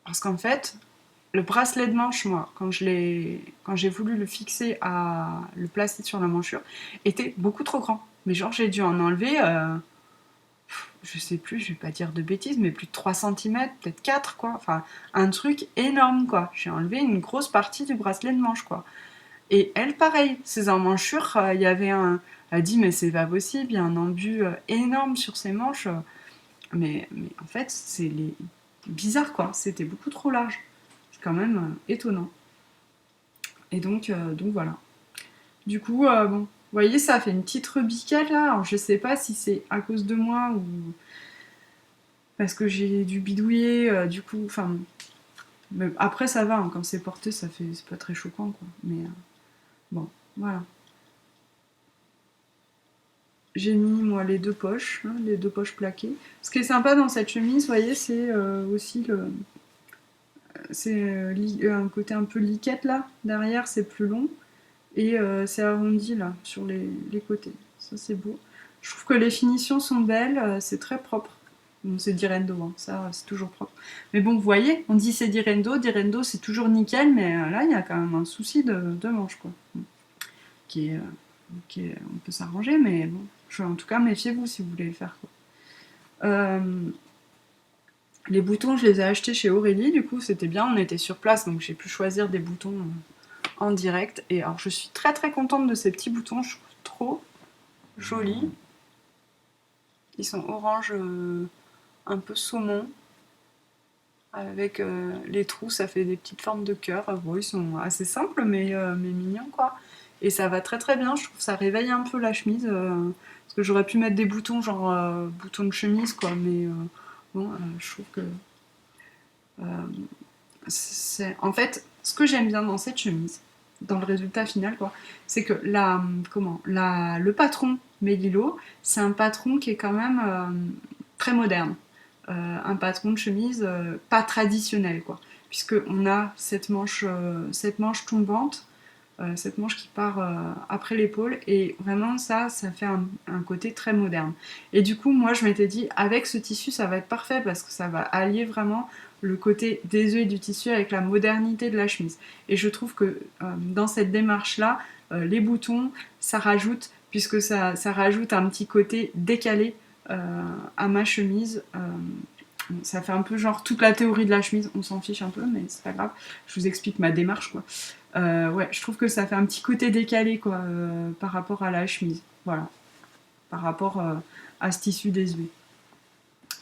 Parce qu'en fait, le bracelet de manche, moi, quand j'ai voulu le fixer le placer sur la manchure, était beaucoup trop grand. Mais genre, j'ai dû en enlever, je sais plus, je vais pas dire de bêtises, mais plus de 3 cm, peut-être 4, quoi. Enfin, un truc énorme, quoi. J'ai enlevé une grosse partie du bracelet de manche, quoi. Et elle, pareil, ses emmanchures, il y avait un... Elle a dit, mais c'est pas possible, il y a un embu énorme sur ses manches. Mais en fait, c'est bizarre, quoi. C'était beaucoup trop large. C'est quand même étonnant. Et donc voilà. Du coup, bon, vous voyez, ça fait une petite rebiquette là. Alors je sais pas si c'est à cause de moi ou parce que j'ai dû bidouiller, du coup, enfin. Après ça va, hein, quand c'est porté, c'est pas très choquant, quoi. Mais bon, voilà. j'ai mis moi les deux poches, hein, les deux poches plaquées. Ce qui est sympa dans cette chemise, vous voyez, c'est aussi un côté un peu liquette là. Derrière, c'est plus long et c'est arrondi là sur les côtés. Ça, c'est beau. Je trouve que les finitions sont belles, c'est très propre. Bon, c'est Direndo, hein, ça c'est toujours propre. Mais bon, vous voyez, on dit c'est Direndo c'est toujours nickel, mais là il y a quand même un souci de manche quoi. Qui est, on peut s'arranger, mais bon, en tout cas méfiez-vous si vous voulez le faire quoi. Les boutons, je les ai achetés chez Aurélie, du coup c'était bien, on était sur place, donc j'ai pu choisir des boutons en direct. Et alors je suis très très contente de ces petits boutons, je trouve trop jolis. Ils sont orange un peu saumon. Avec les trous, ça fait des petites formes de cœur. Bon, ils sont assez simples, mais mignons, quoi. Et ça va très très bien, je trouve que ça réveille un peu la chemise. Parce que j'aurais pu mettre des boutons, genre boutons de chemise, quoi. Mais bon, je trouve que euh, en fait, ce que j'aime bien dans cette chemise, dans le résultat final, quoi, c'est que le patron Mélilo, c'est un patron qui est quand même très moderne. Un patron de chemise pas traditionnel, quoi. Puisqu'on a cette manche tombante, cette manche qui part après l'épaule, et vraiment ça fait un côté très moderne. Et du coup, moi je m'étais dit, avec ce tissu, ça va être parfait, parce que ça va allier vraiment le côté désuet du tissu avec la modernité de la chemise. Et je trouve que dans cette démarche-là, les boutons, ça rajoute, puisque ça rajoute un petit côté décalé à ma chemise. Ça fait un peu genre toute la théorie de la chemise, on s'en fiche un peu, mais c'est pas grave. Je vous explique ma démarche, quoi. Ouais, je trouve que ça fait un petit côté décalé, quoi, par rapport à la chemise. Voilà, par rapport à ce tissu désuet.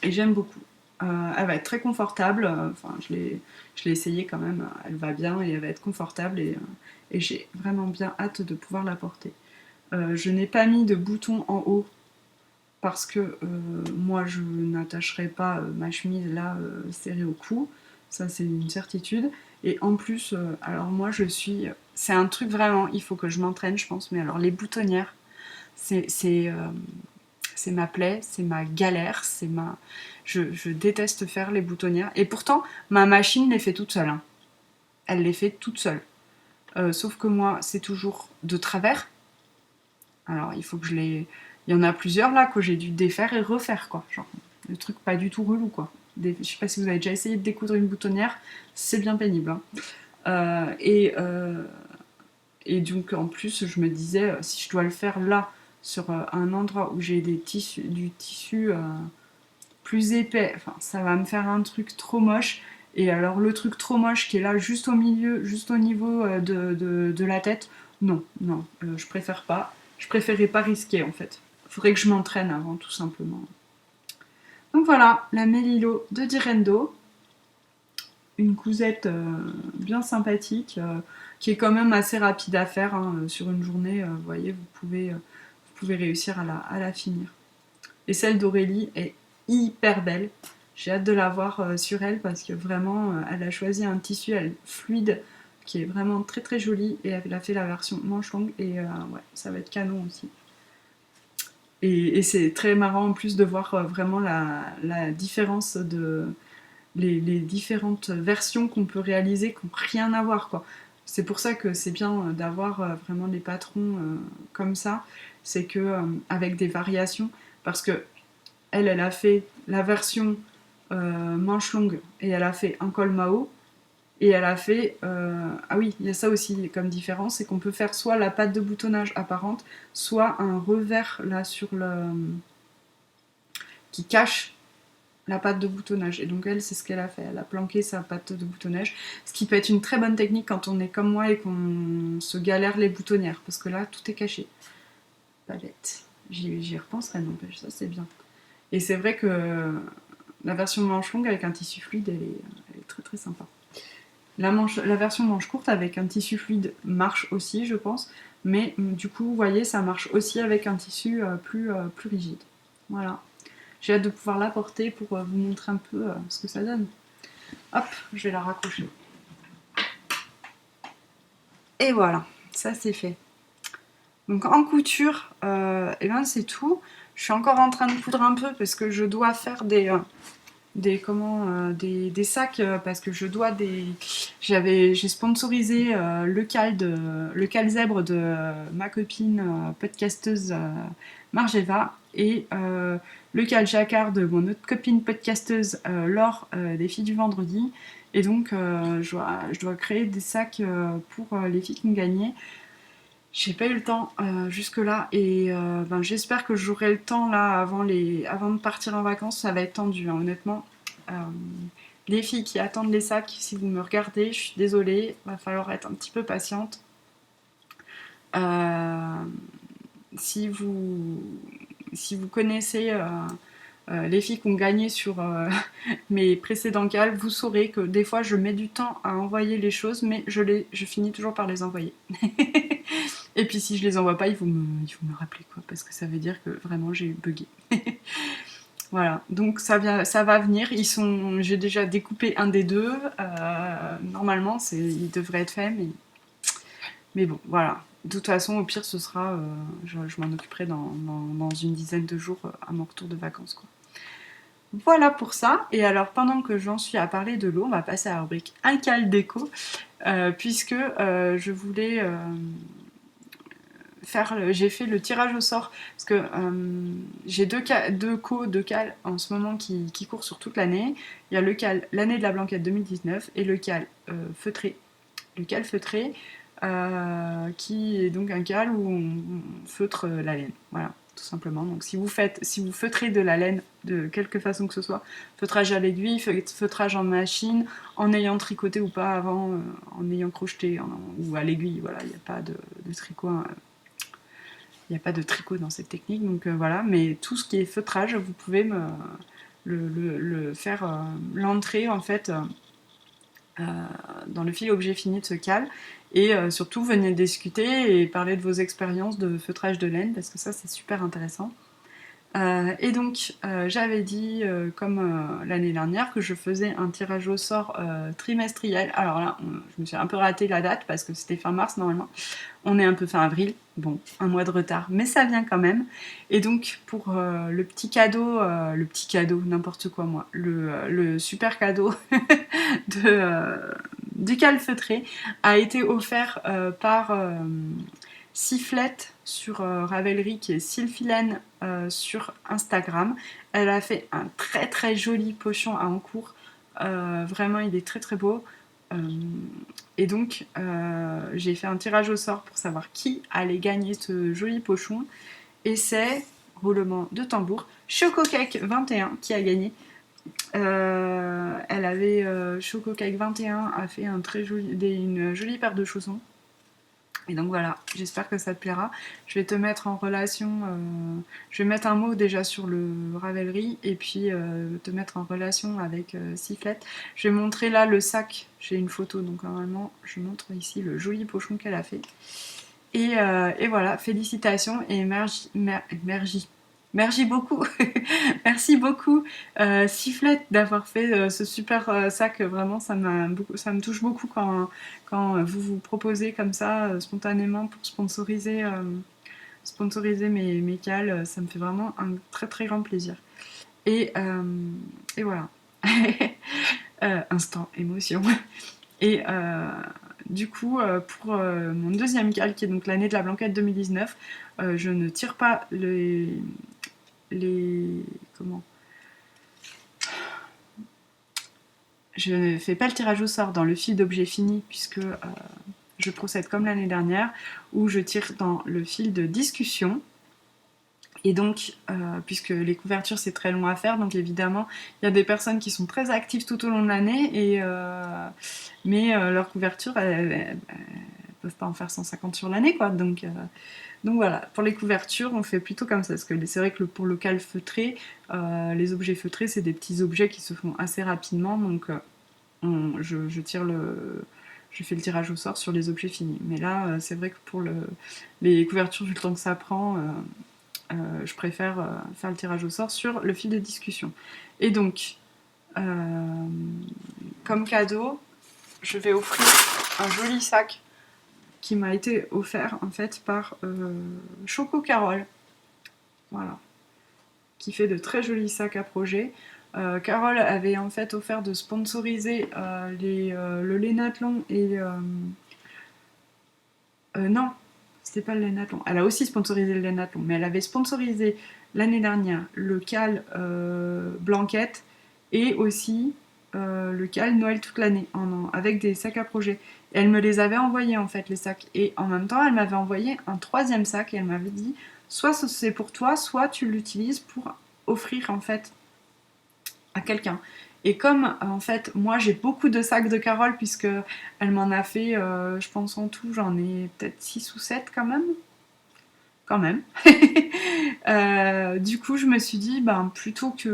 Et j'aime beaucoup. Elle va être très confortable. Enfin, je l'ai essayé quand même. Elle va bien et elle va être confortable. Et j'ai vraiment bien hâte de pouvoir la porter. Je n'ai pas mis de bouton en haut parce que moi je n'attacherai pas ma chemise là serrée au cou, ça c'est une certitude. Et en plus, alors moi c'est un truc vraiment, il faut que je m'entraîne je pense, mais alors les boutonnières, c'est ma plaie, c'est ma galère, je déteste faire les boutonnières. Et pourtant, ma machine les fait toute seule, hein. Elle les fait toute seule. Sauf que moi, c'est toujours de travers. Alors, il faut que je les. Il y en a plusieurs là que j'ai dû défaire et refaire, quoi. Genre, le truc pas du tout relou, quoi. Je sais pas si vous avez déjà essayé de découdre une boutonnière, c'est bien pénible, hein. Euh, et, euh, et donc, en plus, je me disais, si je dois le faire là, sur un endroit où j'ai du tissu plus épais, enfin, ça va me faire un truc trop moche. Et alors, le truc trop moche qui est là, juste au milieu, juste au niveau de la tête, non, non, je préfère pas. Je préférais pas risquer en fait. Il faudrait que je m'entraîne avant, tout simplement. Donc voilà, la Melilo de Direndo, une cousette bien sympathique, qui est quand même assez rapide à faire, hein, sur une journée. Vous voyez, vous pouvez réussir à la finir. Et celle d'Aurélie est hyper belle. J'ai hâte de la voir sur elle parce que vraiment, elle a choisi un tissu fluide qui est vraiment très très joli et elle a fait la version manche longue et ouais, ça va être canon aussi. Et c'est très marrant en plus de voir vraiment la différence les différentes versions qu'on peut réaliser qui n'ont rien à voir, quoi. C'est pour ça que c'est bien d'avoir vraiment des patrons comme ça, c'est que avec des variations, parce que elle a fait la version manche longue et elle a fait un col Mao. Et elle a fait. Ah oui, il y a ça aussi comme différence, c'est qu'on peut faire soit la patte de boutonnage apparente, soit un revers là sur le. Qui cache la patte de boutonnage. Et donc elle, c'est ce qu'elle a fait. Elle a planqué sa patte de boutonnage. Ce qui peut être une très bonne technique quand on est comme moi et qu'on se galère les boutonnières. Parce que là, tout est caché. Pas bête. J'y repenserai, n'empêche. Ça, c'est bien. Et c'est vrai que la version manche longue avec un tissu fluide, elle est très très sympa. La version manche courte avec un tissu fluide marche aussi, je pense. Mais du coup, vous voyez, ça marche aussi avec un tissu plus rigide. Voilà. J'ai hâte de pouvoir la porter pour vous montrer un peu ce que ça donne. Hop, je vais la raccrocher. Et voilà, ça c'est fait. Donc en couture, et ben c'est tout. Je suis encore en train de coudre un peu parce que je dois faire des sacs parce que j'ai sponsorisé le cal zèbre de ma copine podcasteuse Margeva et le cal jacquard de mon autre copine podcasteuse Laure des filles du vendredi. Et donc je dois créer des sacs pour les filles qui ont gagné. J'ai pas eu le temps jusque là et ben, j'espère que j'aurai le temps là avant de partir en vacances. Ça va être tendu, hein, honnêtement. Euh, les filles qui attendent les sacs, si vous me regardez, je suis désolée, va falloir être un petit peu patiente. Euh, si vous si vous connaissez les filles qui ont gagné sur mes précédents cals, vous saurez que des fois je mets du temps à envoyer les choses, mais je finis toujours par les envoyer. Et puis si je les envoie pas, il faut me rappeler quoi, parce que ça veut dire que vraiment j'ai bugué. Voilà, donc ça va venir. J'ai déjà découpé un des deux. Normalement, il devrait être fait, mais bon, voilà. De toute façon, au pire, ce sera, je m'en occuperai dans une dizaine de jours à mon retour de vacances, quoi. Voilà pour ça. Et alors, pendant que j'en suis à parler de l'eau, on va passer à la rubrique un cal déco, puisque je voulais j'ai fait le tirage au sort parce que j'ai deux cals en ce moment qui courent sur toute l'année. Il y a le cal l'année de la Blanquette 2019 et le cal feutré. Le cal feutré qui est donc un cal où on feutre la laine. Voilà, tout simplement. Donc si vous feutrez de la laine de quelque façon que ce soit, feutrage à l'aiguille, feutrage en machine, en ayant tricoté ou pas avant, en ayant crocheté ou à l'aiguille, voilà, il n'y a pas de tricot. Il n'y a pas de tricot dans cette technique, donc voilà. Mais tout ce qui est feutrage, vous pouvez le faire l'entrée en fait dans le fil objet fini de ce cal. Et surtout, venez discuter et parler de vos expériences de feutrage de laine, parce que ça, c'est super intéressant. Et donc, j'avais dit, comme l'année dernière, que je faisais un tirage au sort trimestriel. Alors là, je me suis un peu raté la date parce que c'était fin mars normalement. On est un peu fin avril, bon, un mois de retard, mais ça vient quand même. Et donc, pour le petit cadeau, n'importe quoi moi, le super cadeau de, du calfeutré a été offert par Sifflette sur Ravelry, qui est Sylphilène sur Instagram. Elle a fait un très très joli pochon à encours. Vraiment, il est très très beau. Euh, et donc, j'ai fait un tirage au sort pour savoir qui allait gagner ce joli pochon. Et c'est, roulement de tambour, Chococake 21 qui a gagné. Elle avait Chococake 21 a fait une jolie paire de chaussons. Et donc voilà, j'espère que ça te plaira. Je vais te mettre en relation, je vais mettre un mot déjà sur le Ravelry et puis te mettre en relation avec Sifflette. Je vais montrer là le sac, j'ai une photo donc normalement je montre ici le joli pochon qu'elle a fait. Et voilà, félicitations et merci beaucoup. Merci beaucoup, Sifflette, d'avoir fait ce super sac. Vraiment, ça me touche beaucoup quand vous vous proposez comme ça, spontanément, pour sponsoriser mes cales. Ça me fait vraiment un très très grand plaisir. Et, euh, et voilà. Instant émotion. Et du coup, pour mon deuxième cal, qui est donc l'année de la Blanquette 2019, je ne tire pas les comment je ne fais pas le tirage au sort dans le fil d'objet fini puisque je procède comme l'année dernière où je tire dans le fil de discussion. Et donc, puisque les couvertures c'est très long à faire, donc évidemment il y a des personnes qui sont très actives tout au long de l'année, mais leurs couvertures elles peuvent pas en faire 150 sur l'année quoi. Donc voilà, pour les couvertures, on fait plutôt comme ça. Parce que c'est vrai que pour le cal feutré, les objets feutrés, c'est des petits objets qui se font assez rapidement. Donc je fais le tirage au sort sur les objets finis. Mais là, c'est vrai que pour les couvertures, vu le temps que ça prend, je préfère faire le tirage au sort sur le fil de discussion. Et donc, comme cadeau, je vais offrir un joli sac qui m'a été offert en fait par Choco Carole. Voilà. Qui fait de très jolis sacs à projet. Carole avait en fait offert de sponsoriser le Lénathlon et... non, c'était pas le Lénathlon. Elle a aussi sponsorisé le Lénathlon, mais elle avait sponsorisé l'année dernière le Cal Blanquette et aussi le Cal Noël toute l'année, avec des sacs à projet. Et elle me les avait envoyés en fait, les sacs. Et en même temps, elle m'avait envoyé un 3e sac et elle m'avait dit soit c'est pour toi, soit tu l'utilises pour offrir en fait à quelqu'un. Et comme en fait moi j'ai beaucoup de sacs de Carole puisque elle m'en a fait, je pense en tout j'en ai peut-être 6 ou 7 quand même. Du coup je me suis dit plutôt que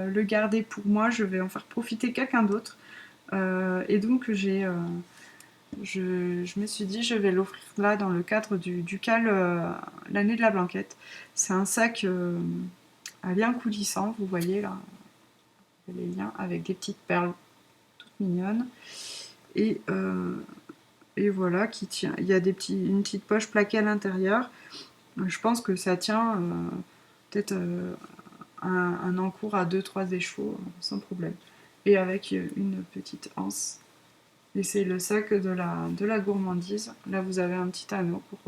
le garder pour moi, je vais en faire profiter quelqu'un d'autre. Et donc je me suis dit je vais l'offrir là dans le cadre du Cal l'année de la Blanquette. C'est un sac à lien coulissant, vous voyez là, les liens avec des petites perles toutes mignonnes. Et voilà, qui tient. Il y a une petite poche plaquée à l'intérieur. Je pense que ça tient peut-être un encours à 2-3 échevaux sans problème. Et avec une petite anse. Et c'est le sac de la gourmandise. Là, vous avez un petit anneau pour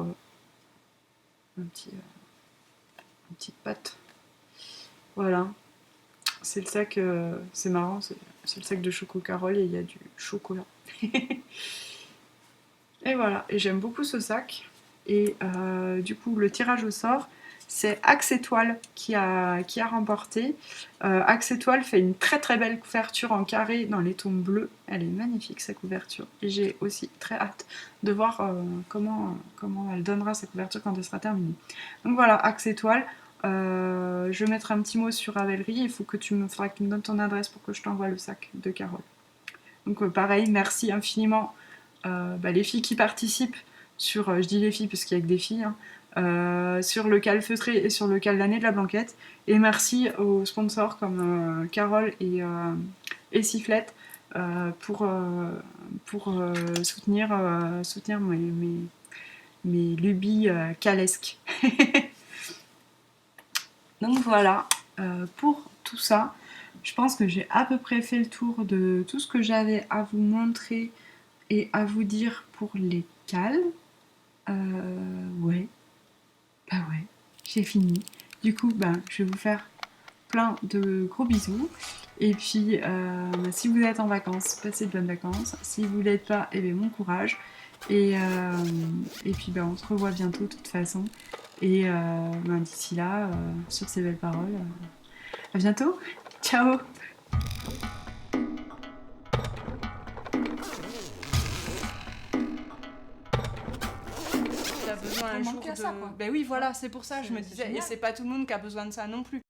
une petite patte. Voilà. C'est le sac, c'est marrant, c'est le sac de Choco Carole et il y a du chocolat. Et voilà, et j'aime beaucoup ce sac. Et du coup, le tirage au sort, c'est Axe Étoile qui a remporté. Axe Étoile fait une très très belle couverture en carré dans les tons bleus. Elle est magnifique sa couverture. Et j'ai aussi très hâte de voir comment elle donnera sa couverture quand elle sera terminée. Donc voilà, Axe Étoile. Je vais mettre un petit mot sur Ravelry. Il faut que tu me donnes ton adresse pour que je t'envoie le sac de Carole. Donc pareil, merci infiniment les filles qui participent sur, je dis les filles parce qu'il n'y a que des filles, sur le Cal Feutré et sur le Cal l'année de la Blanquette. Et merci aux sponsors comme Carole et Sifflette pour soutenir mes lubies calesques. Donc voilà, pour tout ça, je pense que j'ai à peu près fait le tour de tout ce que j'avais à vous montrer et à vous dire pour les cals. Ouais, j'ai fini. Du coup, je vais vous faire plein de gros bisous. Et puis, si vous êtes en vacances, passez de bonnes vacances. Si vous l'êtes pas, bon courage. Et puis, on se revoit bientôt de toute façon. Et d'ici là, sur ces belles paroles, à bientôt. Ciao. T'as besoin un jour de... Ben oui, voilà, c'est pour ça, je me disais. Et c'est pas tout le monde qui a besoin de ça non plus.